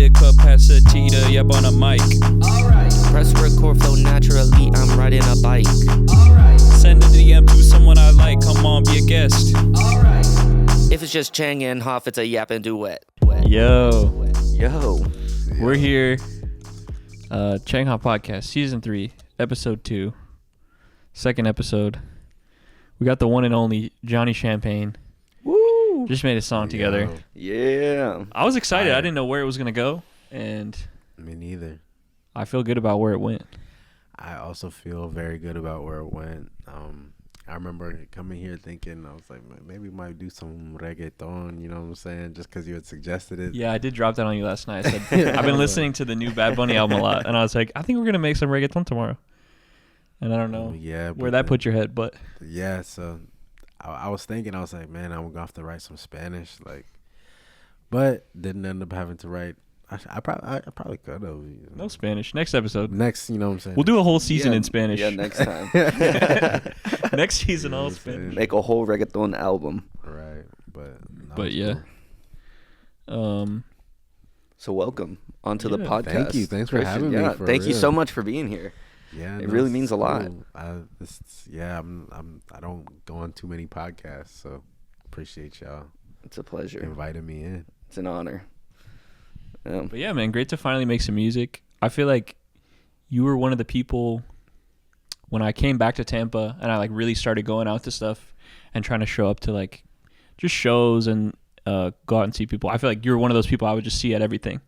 big cup, pass a Cito, yep, on a mic. Alright. Press record, flow naturally, I'm riding a bike. Alright. Send a DM to someone I like, come on, be a guest. Alright. If it's just Chang and Denhoff, it's a yapping duet. Yo, we're here. Chang Podcast, Season 3, Episode 2. Second episode. We got the one and only Johnny Champagne. woo! Just made a song together. Yeah. I was excited. I didn't know where it was going to go. And Me neither. I feel good about where it went. I also feel very good about where it went. I remember coming here thinking, I was like, maybe we might do some reggaeton, you know what I'm saying? Just because you had suggested it. Yeah, I did drop that on you last night. I said, I've been listening to the new Bad Bunny album a lot. And I was like, I think we're going to make some reggaeton tomorrow. And I don't know where that put your head, but. Yeah, so I was thinking, I was like, man, I'm going to have to write some Spanish. But didn't end up having to write. I probably could have. You know. No Spanish. Next episode. Next, you know what I'm saying? We'll do a whole season in Spanish. Yeah, next time. Next season, all Spanish. Make a whole reggaeton album. Right, but yeah. Cool. So welcome onto the podcast. Thank you. Thanks for having me. Yeah, thank you real. so much for being here. Yeah, it really means a lot. Cool. I don't go on too many podcasts, so appreciate y'all. It's a pleasure. Inviting me in. It's an honor. But yeah, man, great to finally make some music. I feel like you were one of the people when I came back to Tampa and I really started going out to stuff and trying to show up to just shows and go out and see people. I feel like you were one of those people I would just see at everything.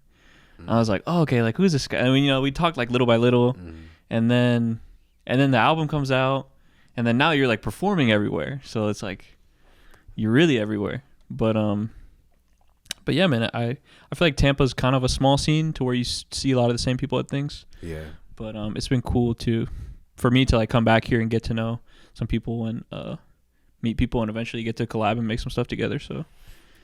Mm-hmm. I was like, oh, okay, who's this guy? I mean, we talked little by little, and then the album comes out, and then now you're performing everywhere. So it's you're really everywhere. But yeah, man, I feel like Tampa's kind of a small scene to where you see a lot of the same people at things. Yeah. But it's been cool for me to come back here and get to know some people and meet people and eventually get to collab and make some stuff together. So.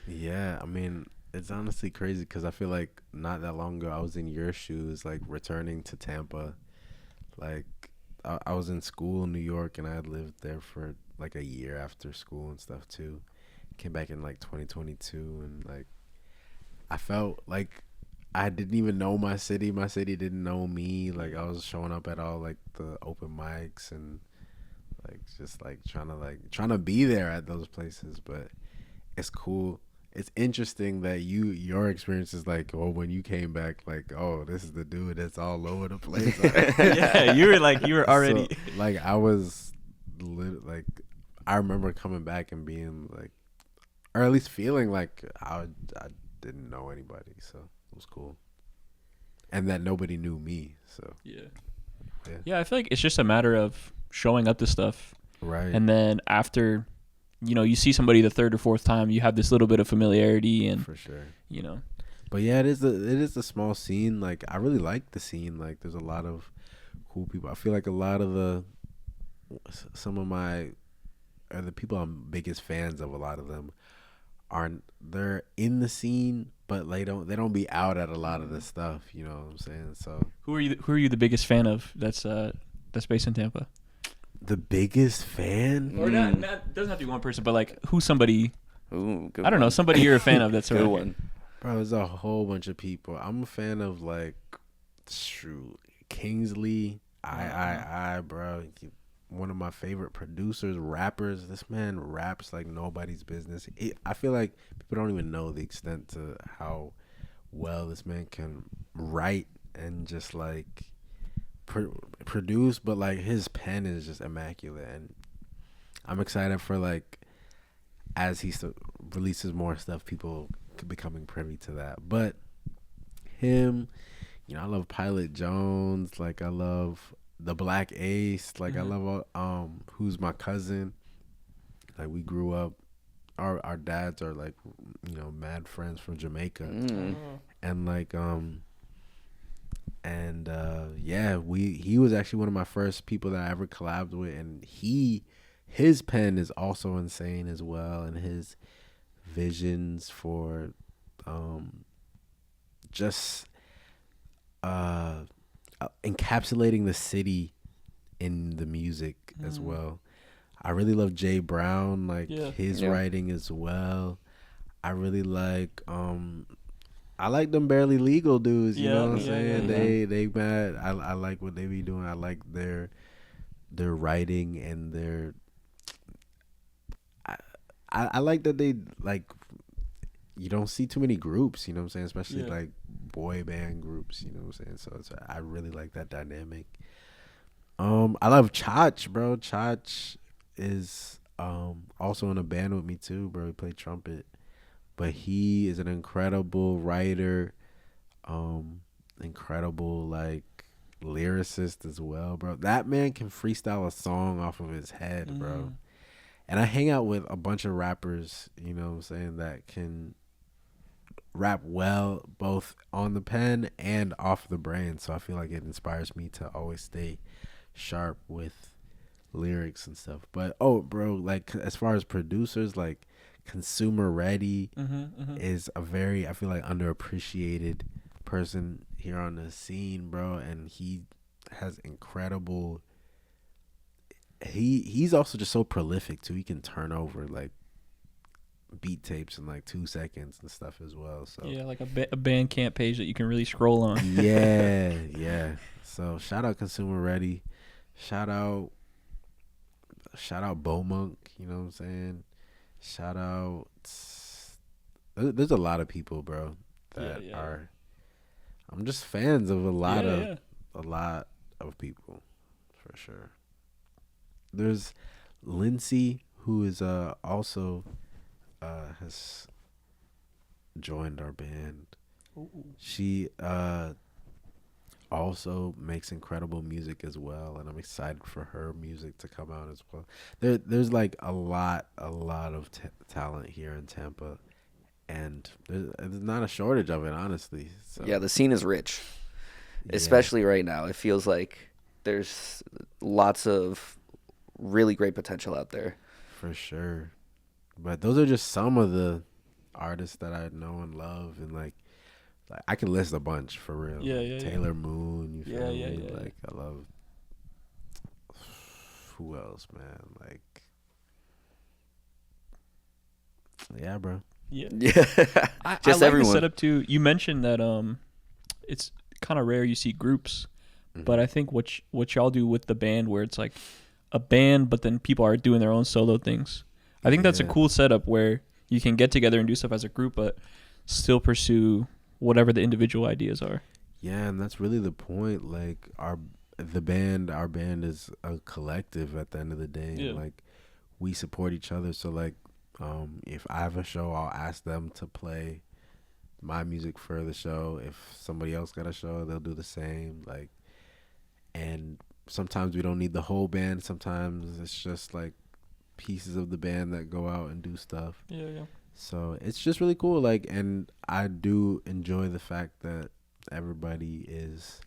Yeah, I mean, it's honestly crazy because I feel like not that long ago I was in your shoes, returning to Tampa. I was in school in New York and I had lived there for a year after school and stuff too. Came back in 2022 and I felt like I didn't even know my city. My city didn't know me. I was showing up at all the open mics and just trying to be there at those places. But it's cool. It's interesting that your experience is when you came back, oh, this is the dude that's all over the place. Yeah, you were already. So, I was I remember coming back and being or at least feeling I didn't know anybody, so it was cool. And that nobody knew me, so. Yeah, I feel like it's just a matter of showing up to stuff. Right. And then after, you see somebody the third or fourth time, you have this little bit of familiarity and. For sure. But yeah, it is a small scene. I really like the scene. There's a lot of cool people. I feel like a lot of the people I'm biggest fans of, a lot of them they're in the scene, but they don't be out at a lot of the stuff, you know what I'm saying? So who are you the biggest fan of that's based in Tampa? The biggest fan? Or not doesn't have to be one person, but who's somebody? Ooh, good I don't know, somebody you're a fan of that's good one. Bro, there's a whole bunch of people. I'm a fan of Kingsley, bro. One of my favorite producers, rappers. This man raps like nobody's business. I feel like people don't even know the extent to how well this man can write and just produce, but his pen is just immaculate. And I'm excited for as he releases more stuff, people becoming privy to that. But him, I love Pilot Jones. I love the Black Ace, I love Who's My Cousin. We grew up, our dads are mad friends from Jamaica, and he was actually one of my first people that I ever collabed with, and his pen is also insane as well, and his visions for encapsulating the city in the music as well. I really love Jay Brown, his writing as well. I really like I like them barely legal dudes. You know what I'm Yeah, saying? yeah. They mad. I like what they be doing. I like their writing and their. I like that they like. You don't see too many groups. You know what I'm saying? Especially like boy band groups. You know what I'm saying? So I really like that dynamic. I love Chach, bro. Chach is also in a band with me too, bro. He played trumpet, but he is an incredible writer, incredible like lyricist as well, bro. That man can freestyle a song off of his head, bro. And I hang out with a bunch of rappers, you know what I'm saying, that can rap well both on the pen and off the brain. So I feel like it inspires me to always stay sharp with lyrics and stuff. But bro, like as far as producers, like Consumer Ready is a very, I feel like, underappreciated person here on the scene, bro. And he has incredible, he's also just so prolific too. He can turn over like beat tapes in like 2 seconds and stuff as well. So yeah, like a Bandcamp page that you can really scroll on. yeah. So shout out Consumer Ready. Shout out Bowmonk, you know what I'm saying? Shout out, there's a lot of people, bro, that are, I'm just fans of a lot of people, for sure. There's Lindsay, who is also has joined our band. Ooh. She also makes incredible music as well, and I'm excited for her music to come out as well. There's like a lot of talent here in Tampa, and there's not a shortage of it, honestly. So yeah, the scene is rich, especially right now. It feels like there's lots of really great potential out there, for sure. But those are just some of the artists that I know and love, and like I can list a bunch for real. Taylor Moon, you feel me? Like I love, who else, man? Like, yeah, bro. Yeah. I Just like everyone. the setup too. You mentioned that it's kind of rare you see groups, but I think what y'all do with the band, where it's like a band, but then people are doing their own solo things. I think that's a cool setup where you can get together and do stuff as a group, but still pursue whatever the individual ideas are. Yeah, and that's really the point. Like our band is a collective at the end of the day. Yeah. Like we support each other. So like if I have a show, I'll ask them to play my music for the show. If somebody else got a show, they'll do the same. Like, and sometimes we don't need the whole band. Sometimes it's just like pieces of the band that go out and do stuff. Yeah. So it's just really cool. Like, and I do enjoy the fact that everybody is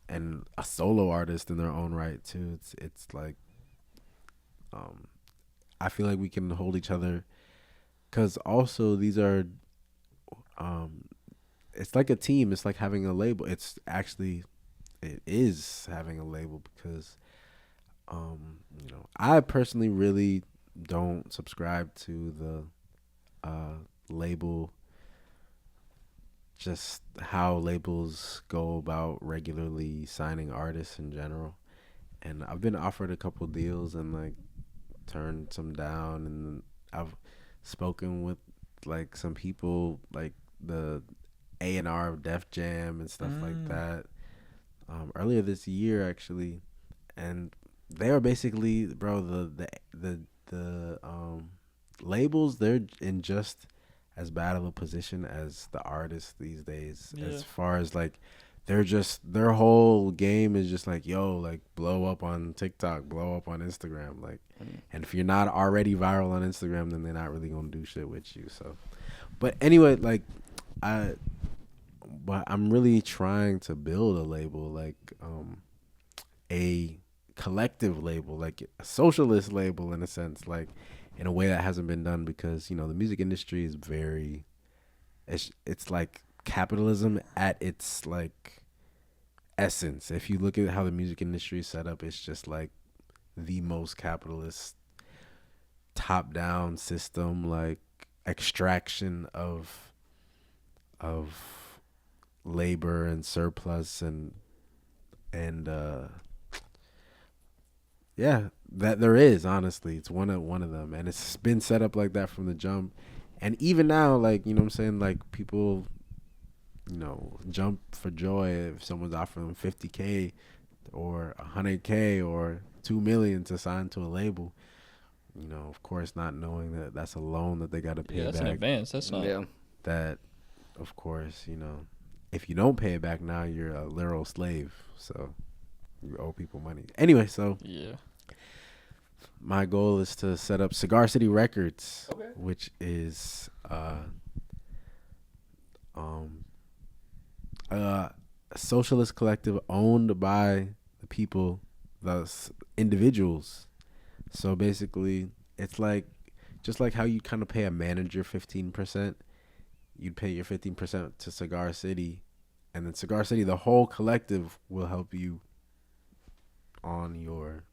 a solo artist in their own right too. It's like, I feel like we can hold each other, because also these are, it's like a team. It's like having a label. It is having a label, because, I personally really don't subscribe to the label, just how labels go about regularly signing artists in general. And I've been offered a couple deals and like turned some down, and I've spoken with like some people like the A&R of Def Jam and stuff like that earlier this year actually, and they are basically, bro, the labels, they're in just as bad of a position as the artists these days, as far as like their whole game is just like, yo, like blow up on TikTok, blow up on Instagram, like, and if you're not already viral on Instagram, then they're not really gonna do shit with you. So, but anyway, like but I'm really trying to build a label, like a collective label, like a socialist label in a sense, like in a way that hasn't been done, because the music industry is very, it's like capitalism at its like essence. If you look at how the music industry is set up, it's just like the most capitalist top down system, like extraction of of labor and surplus and yeah, that there is, honestly. It's one of them, and it's been set up like that from the jump. And even now, like, you know what I'm saying, like, people, you know, jump for joy if someone's offering them 50K or 100K or 2 million to sign to a label. You know, of course, not knowing that that's a loan that they got to pay that's back. an advance. That's not. Yeah. That, of course, you know, if you don't pay it back now, you're a literal slave. So you owe people money. Anyway, so Yeah. my goal is to set up Cigar City Records, Okay. which is a socialist collective owned by the people, the individuals. So basically, it's like just like how you kind of pay a manager 15%, you'd pay your 15% to Cigar City, and then Cigar City, the whole collective, will help you on your,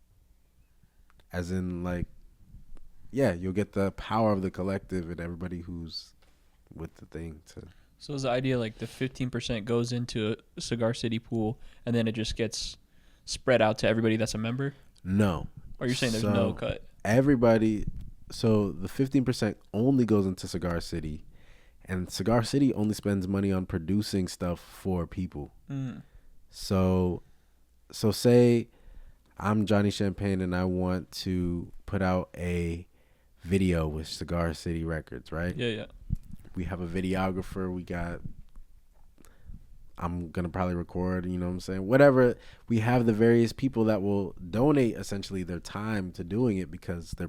as in, like, yeah, you'll get the power of the collective and everybody who's with the thing to. So is the idea like the 15% goes into a Cigar City pool and then it just gets spread out to everybody that's a member? No. Or you're saying there's no cut? Everybody, so the 15% only goes into Cigar City, and Cigar City only spends money on producing stuff for people. Mm. So say I'm Johnny Champagne and I want to put out a video with Cigar City Records, right? Yeah, yeah. We have a videographer. I'm going to probably record, you know what I'm saying? Whatever. We have the various people that will donate essentially their time to doing it because they're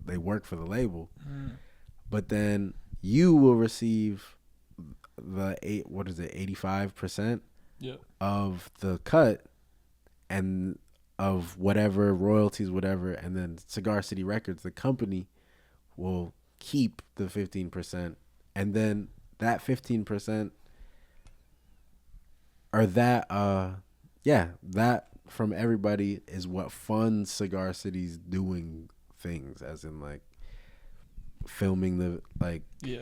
they work for the label. Mm. But then you will receive the 85% of the cut and of whatever royalties, whatever. And then Cigar City Records, the company, will keep the 15%. And then that 15%, or that that from everybody is what funds Cigar City's doing things, as in like filming the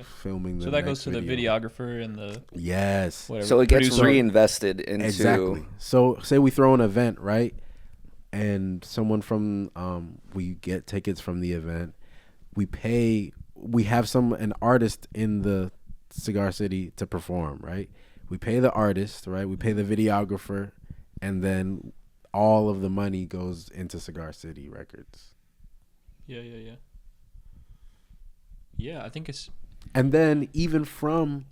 filming the. So that goes to the videographer and the whatever, So it gets producer. reinvested into. Exactly. So say we throw an event, right? And someone from we get tickets from the event. We have an artist in the Cigar City to perform, right? We pay the artist, right? We pay the videographer, and then all of the money goes into Cigar City Records. Yeah. Yeah, I think it's. And then even from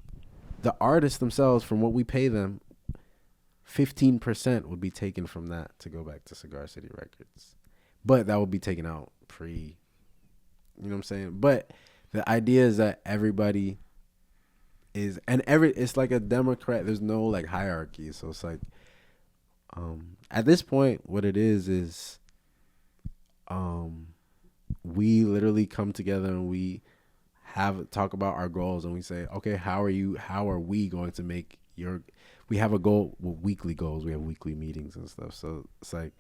the artists themselves, from what we pay them, 15% would be taken from that to go back to Cigar City Records. But that would be taken out you know what I'm saying? But the idea is that everybody is, it's like a Democrat. There's no like hierarchy. So it's like, at this point, what it is, we literally come together and we talk about our goals and we say, okay, how are we going to make we have a goal, weekly goals. We have weekly meetings and stuff. So it's like,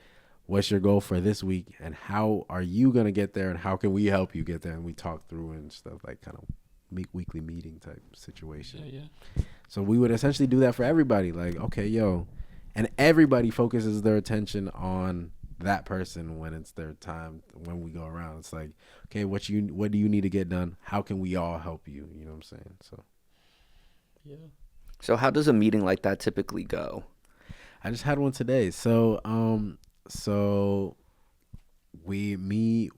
what's your goal for this week and how are you going to get there and how can we help you get there? And we talk through and stuff, like kind of weekly meeting type situation. Yeah. So we would essentially do that for everybody. Like, okay, and everybody focuses their attention on that person when it's their time, when we go around. It's like, okay, what do you need to get done? How can we all help you? You know what I'm saying? So, yeah. So how does a meeting like that typically go? I just had one today. So we meet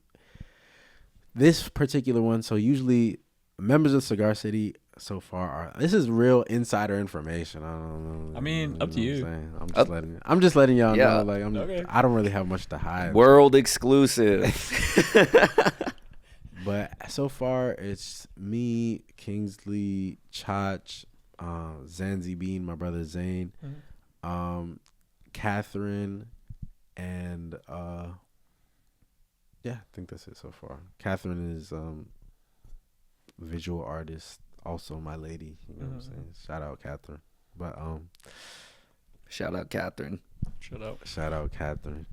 this particular one. So usually members of Cigar City so far this is real insider information. I don't know. I mean, up to you. I'm just letting y'all Yeah. know. Like I don't really have much to hide. World exclusive. But so far it's me, Kingsley, Chach, Zanzi Bean, my brother Zane, Catherine, and I think that's it so far. Catherine is visual artist, also my lady. You know what I'm saying? Shout out Catherine. But Shout out Catherine. shout out Catherine.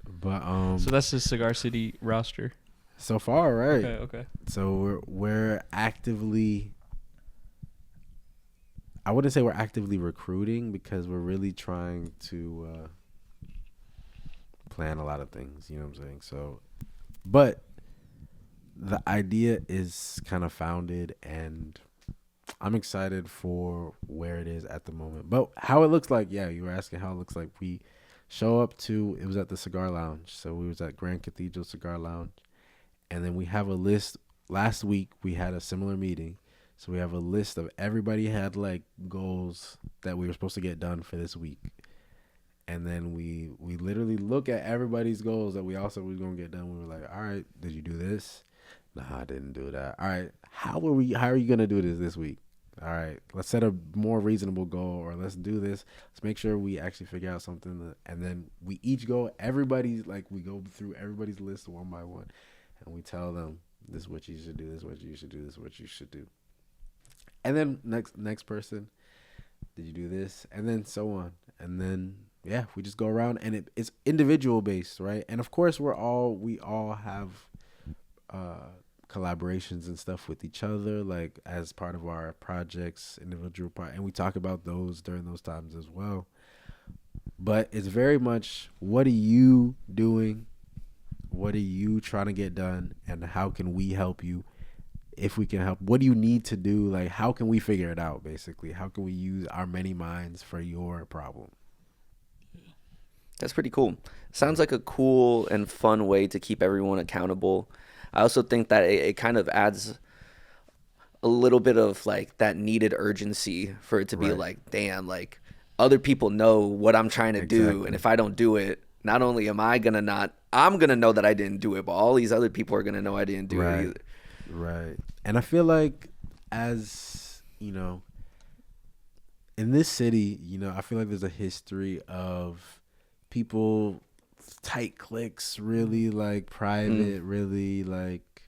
But So that's the Cigar City roster. so far, right? Okay. So we're actively I wouldn't say we're actively recruiting because we're really trying to plan a lot of things. You know what I'm saying? So, but the idea is kind of founded, and I'm excited for where it is at the moment. But how it looks like, yeah, you were asking how it looks like. We show up to, it was at the Cigar Lounge. So we was at Grand Cathedral Cigar Lounge. And then we have a list. Last week we had a similar meeting. So we have a list of everybody had like goals that we were supposed to get done for this week. And then we literally look at everybody's goals that we also was going to get done. We were like, all right, did you do this? No, I didn't do that. All right, how are you going to do this week? All right, let's set a more reasonable goal, or let's do this. Let's make sure we actually figure out something. And then we each go, everybody's like, we go through everybody's list one by one. And we tell them, this is what you should do, this is what you should do, this is what you should do. And then next person, did you do this? And then so on. And then, yeah, we just go around, and it's individual based, right? And of course, we all have collaborations and stuff with each other, like as part of our projects, individual part, and we talk about those during those times as well. But it's very much, what are you doing? What are you trying to get done? And how can we help you? If we can help, what do you need to do? Like, how can we figure it out, basically? How can we use our many minds for your problem? That's pretty cool. Sounds like a cool and fun way to keep everyone accountable. I also think that it kind of adds a little bit of like that needed urgency for it to be like, damn, like other people know what I'm trying to do. And if I don't do it, not only am I going to I'm going to know that I didn't do it, but all these other people are going to know I didn't do it either. Right. And I feel like, as, you know, in this city, you know, I feel like there's a history of people, tight cliques, really like private, really like,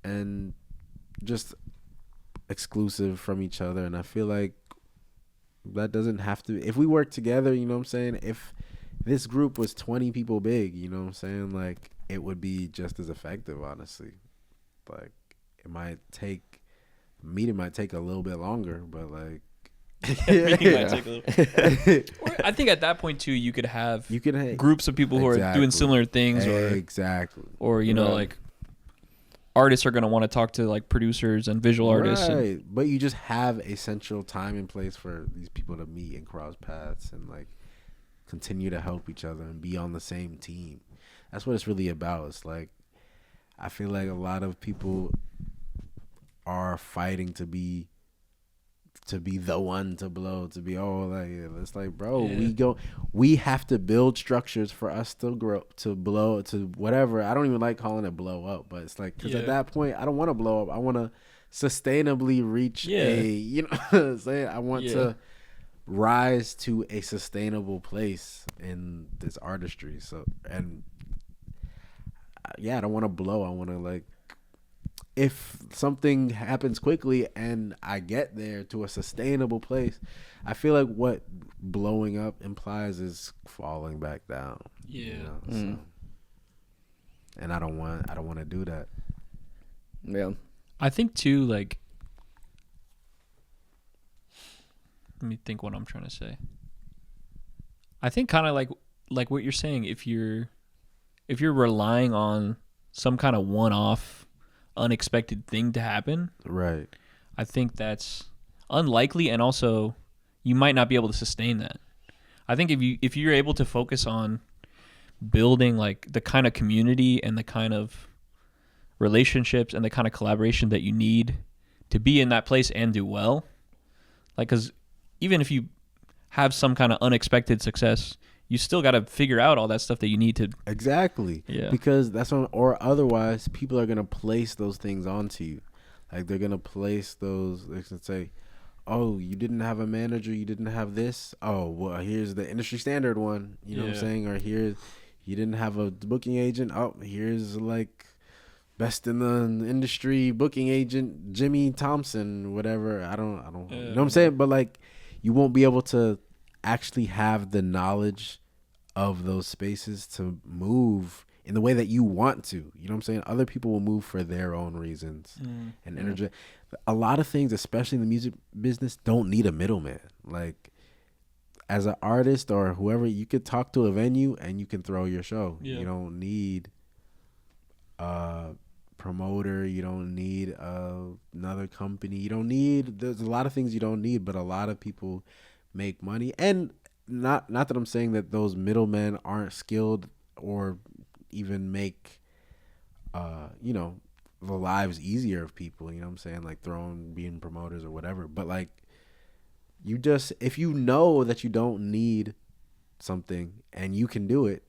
and just exclusive from each other. And I feel like that doesn't have to, if we work together, you know what I'm saying? If this group was 20 people big, you know what I'm saying? Like, it would be just as effective, honestly. Like, it might take, meeting might take a little bit longer, but like, Meeting might take a little. Or I think at that point too, you could have groups of people who are doing similar things, or you know, like artists are going to want to talk to like producers and visual artists, but you just have a central time and place for these people to meet and cross paths and like continue to help each other and be on the same team. That's what it's really about. It's like, I feel like a lot of people are fighting to be the one to blow, to be it's like, bro, we have to build structures for us to grow, to blow, to whatever. I don't even like calling it blow up, but it's like, because at that point, I don't want to blow up. I want to sustainably reach you know what I'm saying? I want to rise to a sustainable place in this artistry. So, and I don't want to blow. I want to, like, if something happens quickly and I get there to a sustainable place, I feel like what blowing up implies is falling back down. You know? So, and I don't want to do that. Yeah. I think too, like, let me think what I'm trying to say. I think kind of like what you're saying, if you're relying on some kind of one-off unexpected thing to happen, right, I think that's unlikely, and also you might not be able to sustain that. I think if you're able to focus on building like the kind of community and the kind of relationships and the kind of collaboration that you need to be in that place and do well, like, because even if you have some kind of unexpected success, you still got to figure out all that stuff that you need to. Exactly. Yeah. Because that's on, or otherwise people are going to place those things onto you. Like, they're going to place those, they can say, oh, you didn't have a manager, you didn't have this. Oh, well, here's the industry standard one. You know what I'm saying? Or here, you didn't have a booking agent. Oh, here's like best in the industry booking agent, Jimmy Thompson, whatever. I don't you know what I'm saying? But like, you won't be able to actually have the knowledge of those spaces to move in the way that you want to. You know what I'm saying? Other people will move for their own reasons and energy. A lot of things, especially in the music business, don't need a middleman. Like, as an artist or whoever, you could talk to a venue and you can throw your show. You don't need a promoter. You don't need another company. You don't need, there's a lot of things you don't need, but a lot of people make money. And not that I'm saying that those middlemen aren't skilled or even make, you know, the lives easier of people. You know what I'm saying? Like being promoters or whatever. But like, if you know that you don't need something and you can do it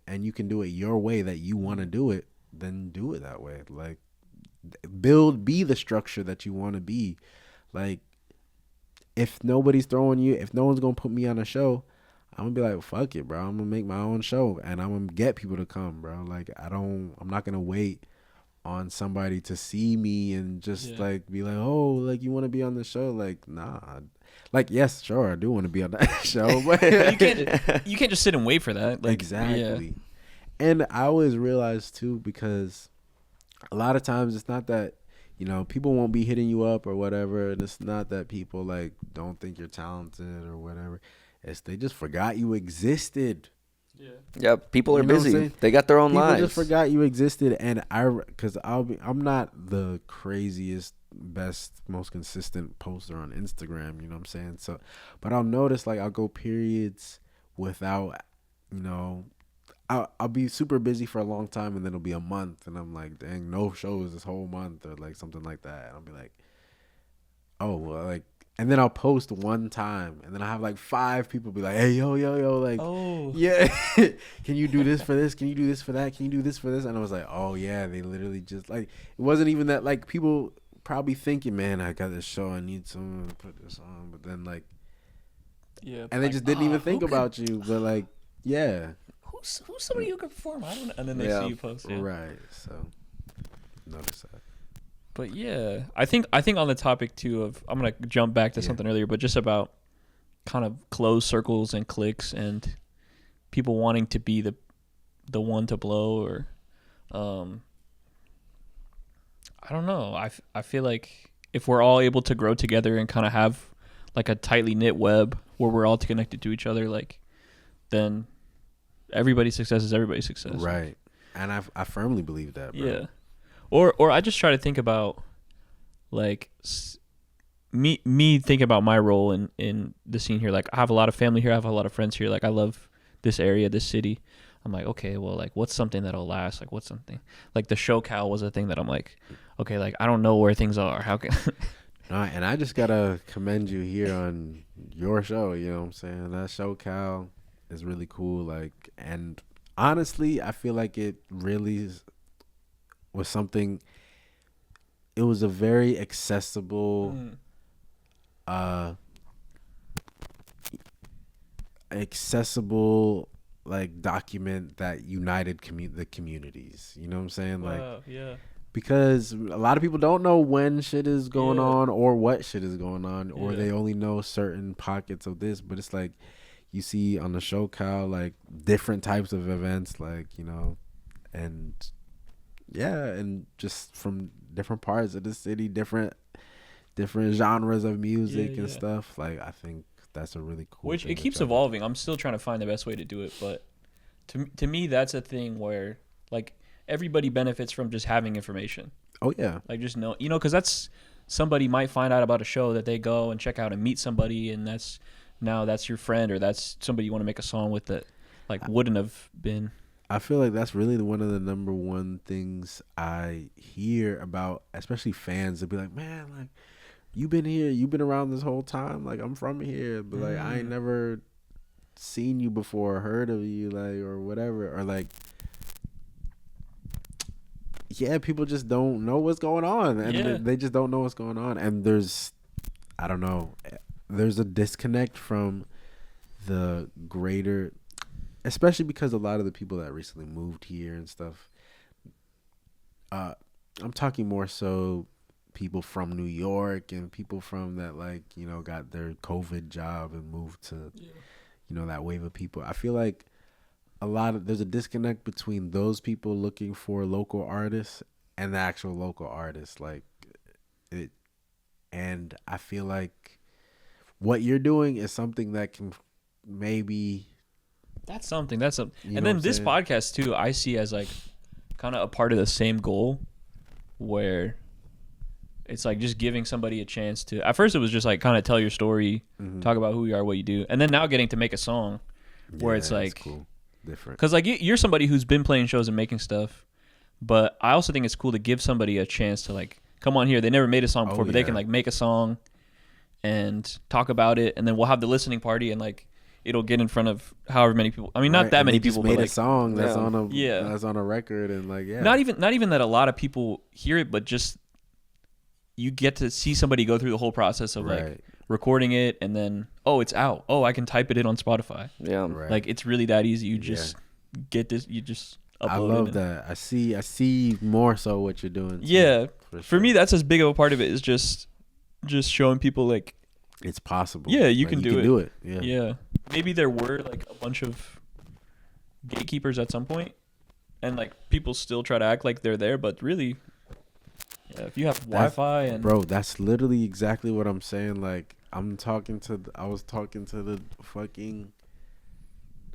your way that you want to do it, then do it that way. Like, be the structure that you want to be. Like, if nobody's throwing you, if no one's going to put me on a show, I'm going to be like, fuck it, bro. I'm going to make my own show and I'm going to get people to come, bro. Like, I'm not going to wait on somebody to see me and just like be like, oh, like, you want to be on the show? Like, nah. Like, yes, sure, I do want to be on that show, but you can't just sit and wait for that. Like, exactly. And I always realize too, because a lot of times it's not that, you know, people won't be hitting you up or whatever, and it's not that people like don't think you're talented or whatever. It's they just forgot you existed. Yeah, people are busy. They got their own lives. People just forgot you existed, and I'm not the craziest, best, most consistent poster on Instagram. You know what I'm saying? So, but I'll notice like I'll go periods without, you know, I'll be super busy for a long time, and then it'll be a month, and I'm like, dang, no shows this whole month, or like something like that. And I'll be like, oh, well, like. And then I'll post one time, and then I have like 5 people be like, hey, yo, like, oh, yeah, can you do this for this? Can you do this for that? Can you do this for this? And I was like, oh, yeah, they literally just, like, it wasn't even that, like, people probably thinking, man, I got this show, I need someone to put this on. But then, like, and they just didn't even think about you. But, like, yeah. Who's somebody who can perform? I don't know. And then they see you post. Yeah. Right. So, notice that. But yeah, I think on the topic too of, I'm gonna jump back to something earlier, but just about kind of closed circles and cliques and people wanting to be the one to blow, or I don't know. I feel like if we're all able to grow together and kind of have like a tightly knit web where we're all connected to each other, like, then everybody's success is everybody's success. Right. And I firmly believe that, bro. Yeah. Or I just try to think about, like, me thinking about my role in the scene here. Like, I have a lot of family here. I have a lot of friends here. Like, I love this area, this city. I'm like, okay, well, like, what's something that'll last? Like, what's something? Like, the SoCal was a thing that I'm like, okay, like, I don't know where things are. How can... And I just got to commend you here on your show. You know what I'm saying? That SoCal is really cool. Like, and honestly, I feel like it really was something. It was a very accessible like document that united the communities. You know what I'm saying? Like, yeah. Because a lot of people don't know when shit is going on or what shit is going on, or they only know certain pockets of this. But it's like you see on the SoCal, like, different types of events, like, you know, and and just from different parts of the city, different genres of music and stuff. Like, I think that's a really cool Which it keeps evolving. I'm still trying to find the best way to do it, but to me that's a thing where, like, everybody benefits from just having information. Oh yeah. Like, just know, you know, because that's, somebody might find out about a show that they go and check out and meet somebody, and that's your friend, or that's somebody you want to make a song with that, like, wouldn't have been. I feel like that's really one of the number one things I hear about, especially fans. They'll be like, man, like, you've been here, you've been around this whole time. Like, I'm from here, but like, I ain't never seen you before, heard of you, like, or whatever. Or like, people just don't know what's going on, and they just don't know what's going on. And there's a disconnect from the greater, especially because a lot of the people that recently moved here and stuff, I'm talking more so people from New York and people from that, like, you know, got their COVID job and moved to, you know, that wave of people. I feel like there's a disconnect between those people looking for local artists and the actual local artists. Like it, and I feel like what you're doing is something that can maybe. That's something. That's a. You And know then what I'm this saying? podcast too, I see as like kind of a part of the same goal, where it's like just giving somebody a chance to. At first, it was just like kind of tell your story, talk about who you are, what you do, and then now getting to make a song, where it's like cool, different. Because like you're somebody who's been playing shows and making stuff, but I also think it's cool to give somebody a chance to like come on here. They never made a song before, but they can like make a song and talk about it, and then we'll have the listening party and like it'll get in front of however many people. I mean, not that many people, made but a like, song that's on a that's on a record and like not even that a lot of people hear it, but just you get to see somebody go through the whole process of like recording it and then it's out. Oh, I can type it in on Spotify. Yeah, like it's really that easy. You just get this. You just upload. I love that. I see more so what you're doing. Yeah, for for me, that's as big of a part of it is just showing people like it's possible. Yeah, you like, can do it. Yeah. Maybe there were like a bunch of gatekeepers at some point, and like people still try to act like they're there, but really, if you have Wi-Fi and bro, that's literally exactly what I'm saying. Like I was talking to the fucking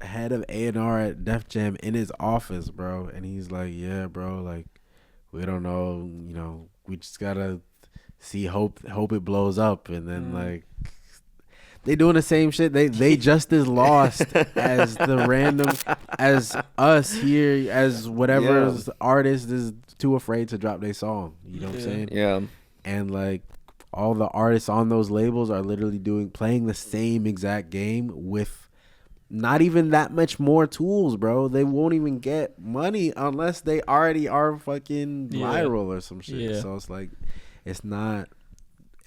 head of A&R at Def Jam in his office, bro, and he's like, yeah, bro, like we don't know, you know, we just gotta see, hope it blows up, and then like they doing the same shit. They just as lost as the random as us here, as whatever artist is too afraid to drop their song. You know what I'm saying? Yeah. And like all the artists on those labels are literally playing the same exact game with not even that much more tools, bro. They won't even get money unless they already are fucking viral or some shit. Yeah. So it's like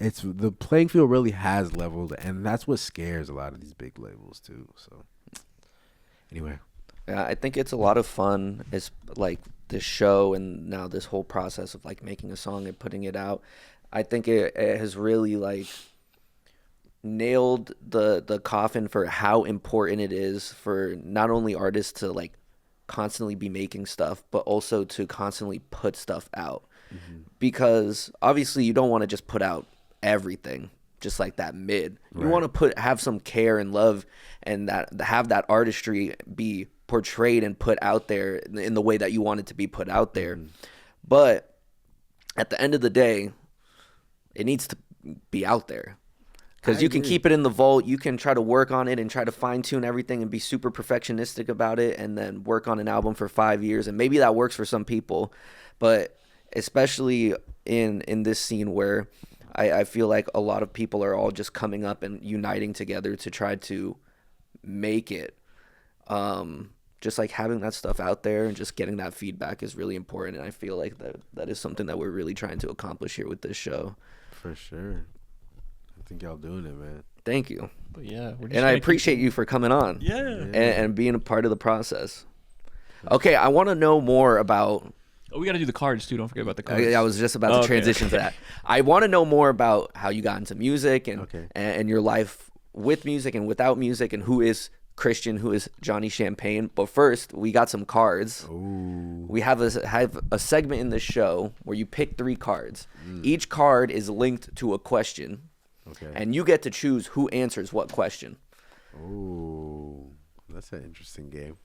it's the playing field really has leveled, and that's what scares a lot of these big labels too. So anyway, yeah, I think it's a lot of fun. It's like this show and now this whole process of like making a song and putting it out. I think it has really like nailed the coffin for how important it is for not only artists to like constantly be making stuff, but also to constantly put stuff out. Because obviously you don't want to just put out everything just like that mid. You want to have some care and love, and have that artistry be portrayed and put out there in the way that you want it to be put out there. But at the end of the day, it needs to be out there. Because you can keep it in the vault, you can try to work on it and try to fine-tune everything and be super perfectionistic about it, and then work on an album for 5 years, and maybe that works for some people. But especially in this scene where I feel like a lot of people are all just coming up and uniting together to try to make it. Just like having that stuff out there and just getting that feedback is really important, and I feel like that is something that we're really trying to accomplish here with this show. For sure. I think y'all doing it, man. Thank you. But yeah, and I appreciate you for coming on. Yeah. And being a part of the process. Okay, I want to know more about... Oh, we got to do the cards too. Don't forget about the cards. I was just about to transition to that. I want to know more about how you got into music and your life with music and without music, and who is Christian, who is Johnny Champagne. But first, we got some cards. Ooh. We have a segment in this show where you pick 3 cards. Each card is linked to a question. Okay. And you get to choose who answers what question. Ooh, that's an interesting game.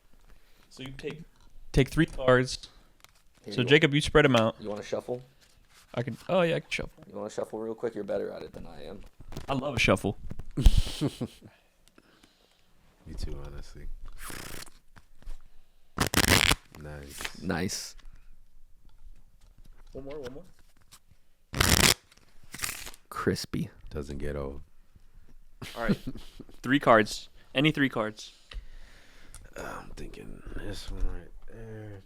So you take 3 cards. Here So you Jacob, you spread them out. You want to shuffle? I can. Oh yeah, I can shuffle. You want to shuffle real quick? You're better at it than I am. I love a shuffle. Me too, honestly. Nice. One more. Crispy. Doesn't get old. All right. 3 cards. Any 3 cards. I'm thinking this one right there,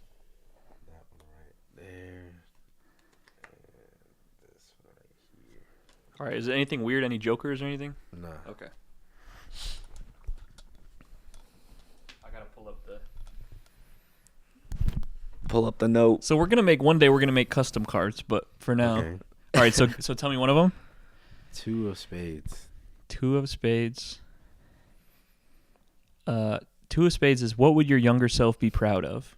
that one right there, and this one right here. All right. Is there anything weird? Any jokers or anything? Nah. Okay. I gotta Pull up the note. So one day we're gonna make custom cards, but for now. Okay. All right. So tell me one of them. 2 of spades. 2 of spades. Two of spades is what would your younger self be proud of?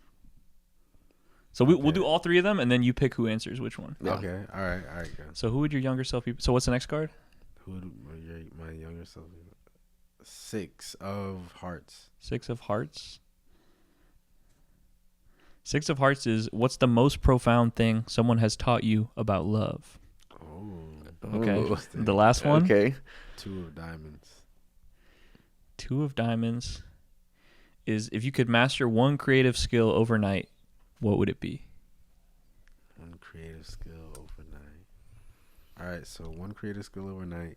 So we'll do all three of them, and then you pick who answers which one. Yeah. Okay. All right. Good. So who would your younger self be? So what's the next card? Who would my younger self be? 6 of hearts. 6 of hearts. 6 of hearts is what's the most profound thing someone has taught you about love? Oh. Okay. Ooh. The last one. Okay. 2 of diamonds. 2 of diamonds is if you could master one creative skill overnight, what would it be? One creative skill overnight. All right, so one creative skill overnight,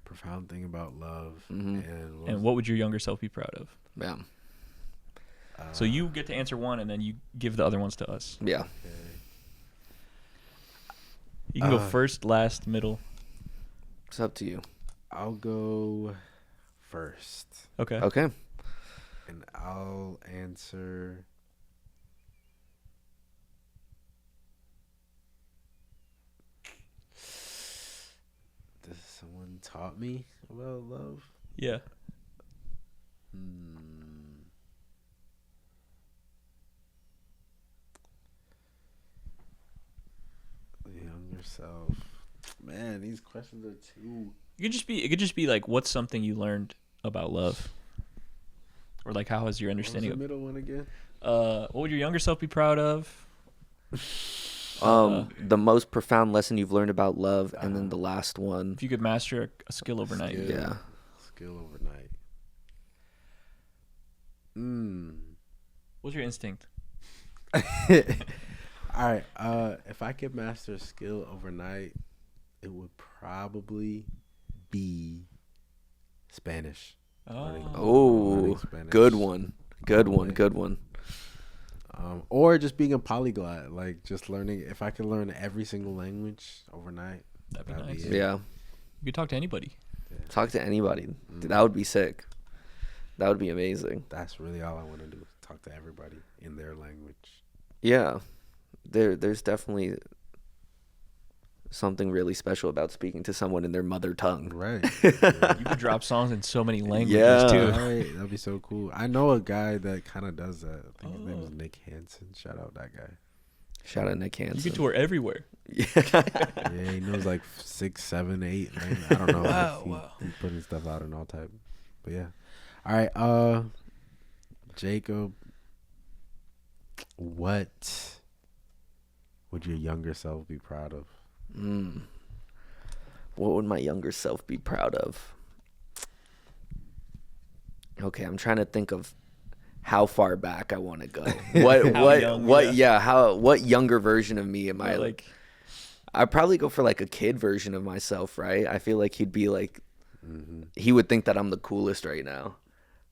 profound thing about love, And what would your younger self be proud of? Yeah. So you get to answer one, and then you give the other ones to us. Yeah. Okay. You can go first, last, middle. It's up to you. I'll go first, Okay. Okay. and I'll answer. Does someone taught me about love? Yeah. The younger self. Man, these questions are too. It could just be like, what's something you learned about love, or like how has your What was understanding the middle one again? what would your younger self be proud of? The most profound lesson you've learned about love, and then the last one. If you could master a skill overnight. Skill. Yeah. Skill overnight. What's your instinct? All right. If I could master a skill overnight, it would probably be Spanish. Learning Oh, Spanish. good one. Good one. Probably. Good one. Or just being a polyglot, like just learning. If I could learn every single language overnight, That'd be nice. it. Yeah. You could talk to anybody. Talk to anybody. Dude, that would be sick. That would be amazing. That's really all I want to do. Talk to everybody in their language. Yeah. There's definitely something really special about speaking to someone in their mother tongue. Right. You could drop songs in so many languages Yeah. too. Right. That'd be so cool. I know a guy that kind of does that. I think his name is Nick Hansen. Shout out that guy. Shout out Nick Hansen. You could tour everywhere. Yeah, he knows like 6, 7, 8. 9. I don't know. Wow. He's putting stuff out and all type. But yeah. All right. Jacob, what would your younger self be proud of? What would my younger self be proud of? Okay, I'm trying to think of how far back I want to go. What younger version of me am I like? I'd probably go for like a kid version of myself, right? I feel like he'd be like, he would think that I'm the coolest right now.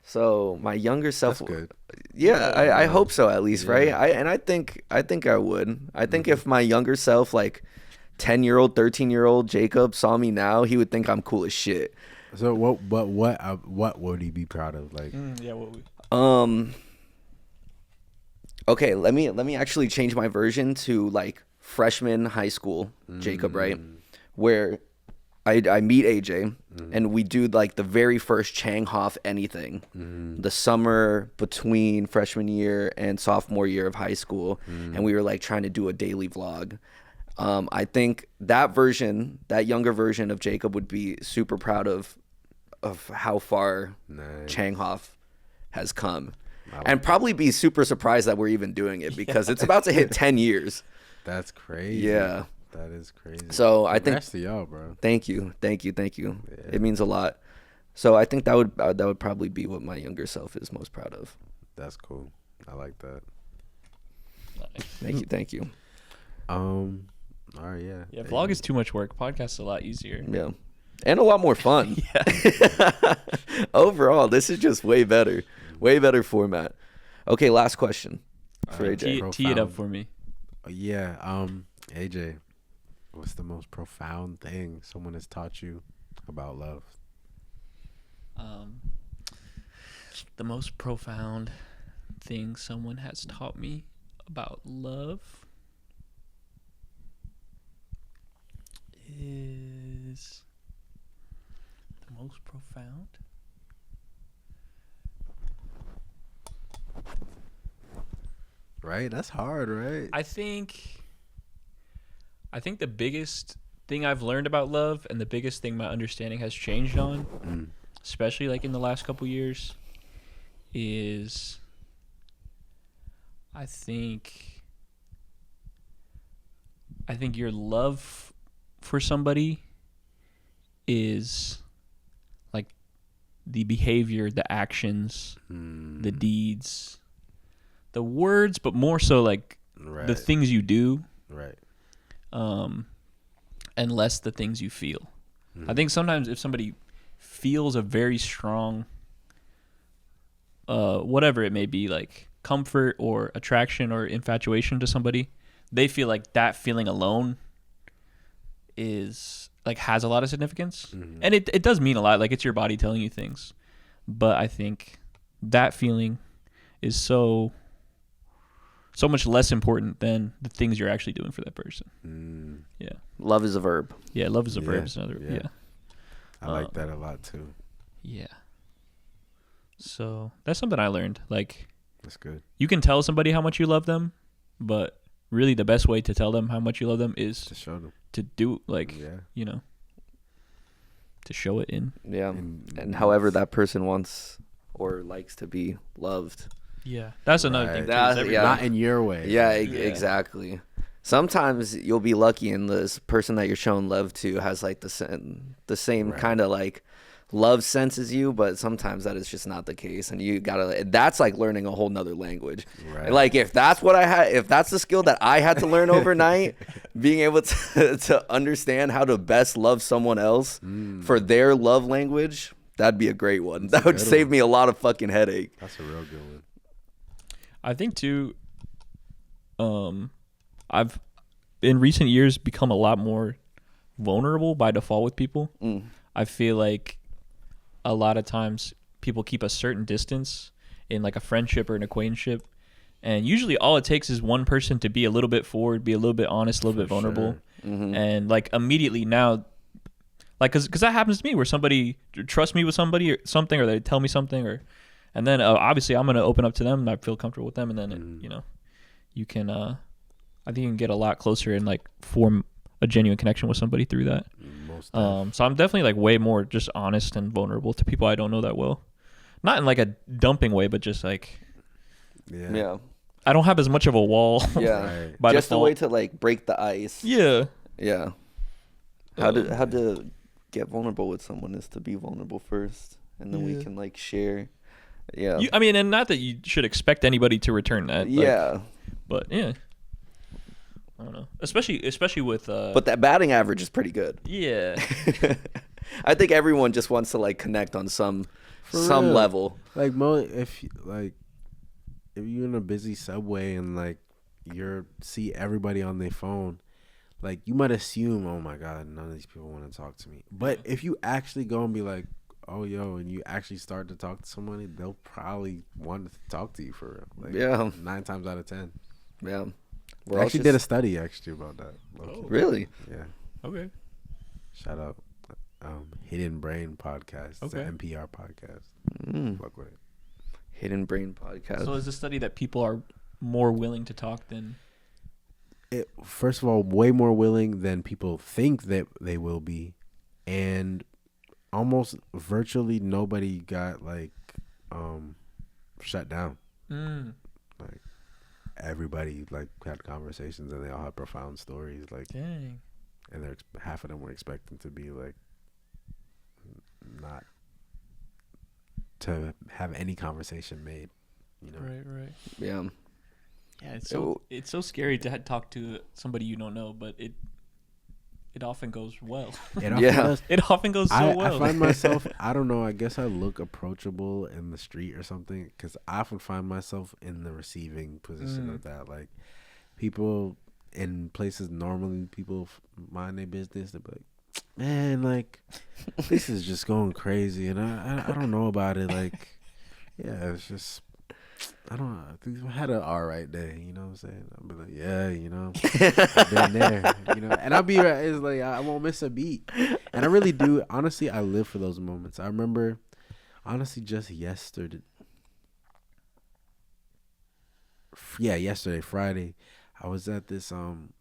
So my younger self, That's good. yeah, I hope so at least, right? I think I would. I think if my younger self, like 10-year-old, 13-year-old Jacob saw me now, he would think I'm cool as shit. So what would he be proud of? Like, Yeah. What we? Okay, let me actually change my version to like freshman high school Jacob, right? Where I meet AJ and we do like the very first Chang anything, the summer between freshman year and sophomore year of high school, and we were like trying to do a daily vlog. I think that younger version of Jacob would be super proud of how far Chang has come. And probably be super surprised that we're even doing it because it's about to hit 10 years. that's crazy. Yeah. That is crazy. So I think Congrats to y'all, bro. Thank you. Yeah. It means a lot. So I think that would probably be what my younger self is most proud of. That's cool. I like that. Thank you. All right, yeah. Yeah. Vlog is too much work. Podcast is a lot easier. Yeah. And a lot more fun. Overall, this is just way better. Way better format. Okay, last question for AJ. Tee it up for me. Yeah, AJ, what's the most profound thing someone has taught you about love? The most profound thing someone has taught me about love is the most profound. right? That's hard, right? I think the biggest thing I've learned about love and the biggest thing my understanding has changed on, especially like in the last couple years, is I think your love for somebody is like the behavior, the actions, the deeds, the words, but more so like the things you do, right? And less the things you feel. I think sometimes if somebody feels a very strong, whatever it may be, like comfort or attraction or infatuation to somebody, they feel like that feeling alone is like has a lot of significance, and it does mean a lot. Like it's your body telling you things, but I think that feeling is so much less important than the things you're actually doing for that person. Yeah. Love is a verb. Yeah, love is a verb. Is another. Yeah. I like that a lot too. Yeah. So that's something I learned. Like, that's good. You can tell somebody how much you love them, but really the best way to tell them how much you love them is to show them. To do to show it in. Yeah. And however that person wants or likes to be loved. Yeah, that's another thing. Not in your way. Yeah, exactly. Sometimes you'll be lucky, and this person that you're showing love to has like the same kind of like love sense as you, but sometimes that is just not the case, and you gotta. That's like learning a whole nother language. Right. Like if that's what I had, if that's the skill that I had to learn overnight, being able to understand how to best love someone else for their love language, that'd be a great one. That would save me a lot of fucking headache. That's a real good one. I think too, I've in recent years become a lot more vulnerable by default with people. I feel like a lot of times people keep a certain distance in like a friendship or an acquaintanceship, and usually all it takes is one person to be a little bit forward, be a little bit honest, a little bit vulnerable, and like immediately now, like because that happens to me where somebody trusts me with somebody or something, or they tell me something, and then obviously I'm gonna open up to them and I feel comfortable with them, and then you can I think you can get a lot closer and like form a genuine connection with somebody through that. So I'm definitely like way more just honest and vulnerable to people I don't know that well, not in like a dumping way, but just like I don't have as much of a wall. By just default. a way to like break the ice. Yeah. How to get vulnerable with someone is to be vulnerable first, and then we can like share. Yeah. I mean, and not that you should expect anybody to return that. But yeah. I don't know. Especially with But that batting average is pretty good. Yeah. I think everyone just wants to like connect on some level. Like if you're in a busy subway and like see everybody on their phone, like you might assume, oh my God, none of these people want to talk to me. But if you actually go and be like, oh yo, and you actually start to talk to somebody, they'll probably want to talk to you for real. Like 9 times out of 10. Yeah. I actually did a study about that. Oh, really? Yeah. Okay. Shout out Hidden Brain Podcast. It's an NPR podcast. Fuck with it. Hidden Brain Podcast. So is the study that people are more willing to talk than first of all, way more willing than people think that they will be, and almost virtually nobody got like shut down. Like everybody like had conversations and they all had profound stories. Like, dang. And half of them were expecting to be like not to have any conversation made. You know. Right. Yeah. Yeah, it's so scary to talk to somebody you don't know, but it often goes well. It often goes so well. I find myself, I don't know, I guess I look approachable in the street or something, because I often find myself in the receiving position of that. Like, people in places normally people mind their business, they're like, man, like, this is just going crazy, and I don't know about it. Like, yeah, it's just, I don't know. I think I had an all right day, you know what I'm saying? I'll be like, yeah, you know, I've been there, you know, and I'll be right. It's like, I won't miss a beat. And I really do. Honestly, I live for those moments. I remember, honestly, just yesterday, Yeah, yesterday, Friday, I was at this. I'm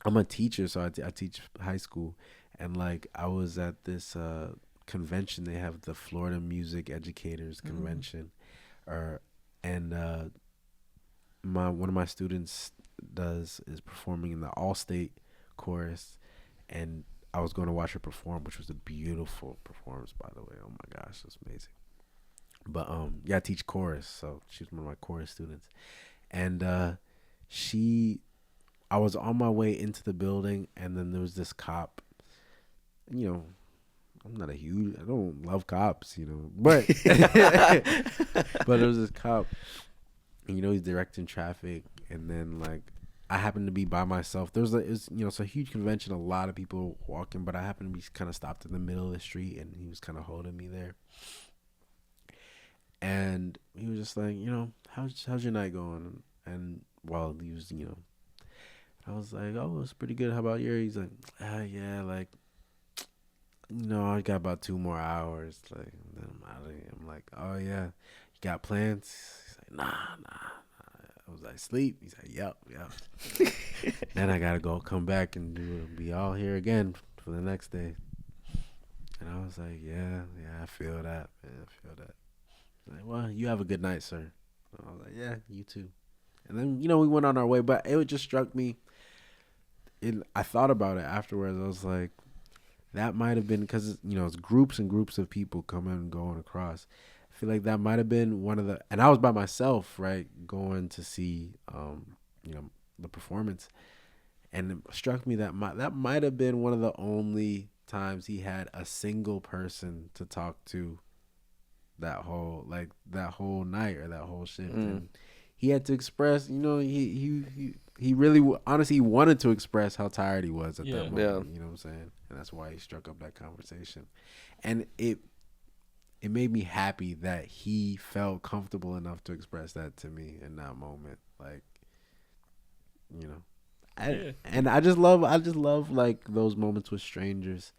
a teacher, so I teach high school, and like I was at this convention. They have the Florida Music Educators Convention, or and my one of my students is performing in the All-State chorus, and I was going to watch her perform, which was a beautiful performance, by the way. Oh my gosh, it's amazing. But yeah, I teach chorus, so she's one of my chorus students, and I was on my way into the building, and then there was this cop. You know, I don't love cops, you know, but but there was this cop, and you know, he's directing traffic, and then like I happened to be by myself. It's a huge convention, a lot of people walking, but I happened to be kind of stopped in the middle of the street, and he was kind of holding me there. And he was just like, you know, how's your night going? And while he was, you know, I was like, oh, it's pretty good. How about yours? He's like, yeah, like, you know, I got about 2 more hours. Like, and then I'm out of here. I'm like, oh yeah, you got plans? He's like, nah. I was like, sleep? He's like, yep. Then I gotta come back and be all here again for the next day. And I was like, yeah, I feel that, man. I feel that. Like, well, you have a good night, sir. And I was like, yeah, you too. And then, you know, we went on our way, but it just struck me. I thought about it afterwards. I was like, that might have been because, you know, it's groups and groups of people coming and going across. I feel like that might have been one of the, and I was by myself, right, going to see, you know, the performance. And it struck me that that might have been one of the only times he had a single person to talk to that whole night or that whole shift. And he had to express, you know, he really honestly wanted to express how tired he was at that moment. Yeah. You know what I'm saying? And that's why he struck up that conversation. And it made me happy that he felt comfortable enough to express that to me in that moment. Like, you know, and I just love like those moments with strangers.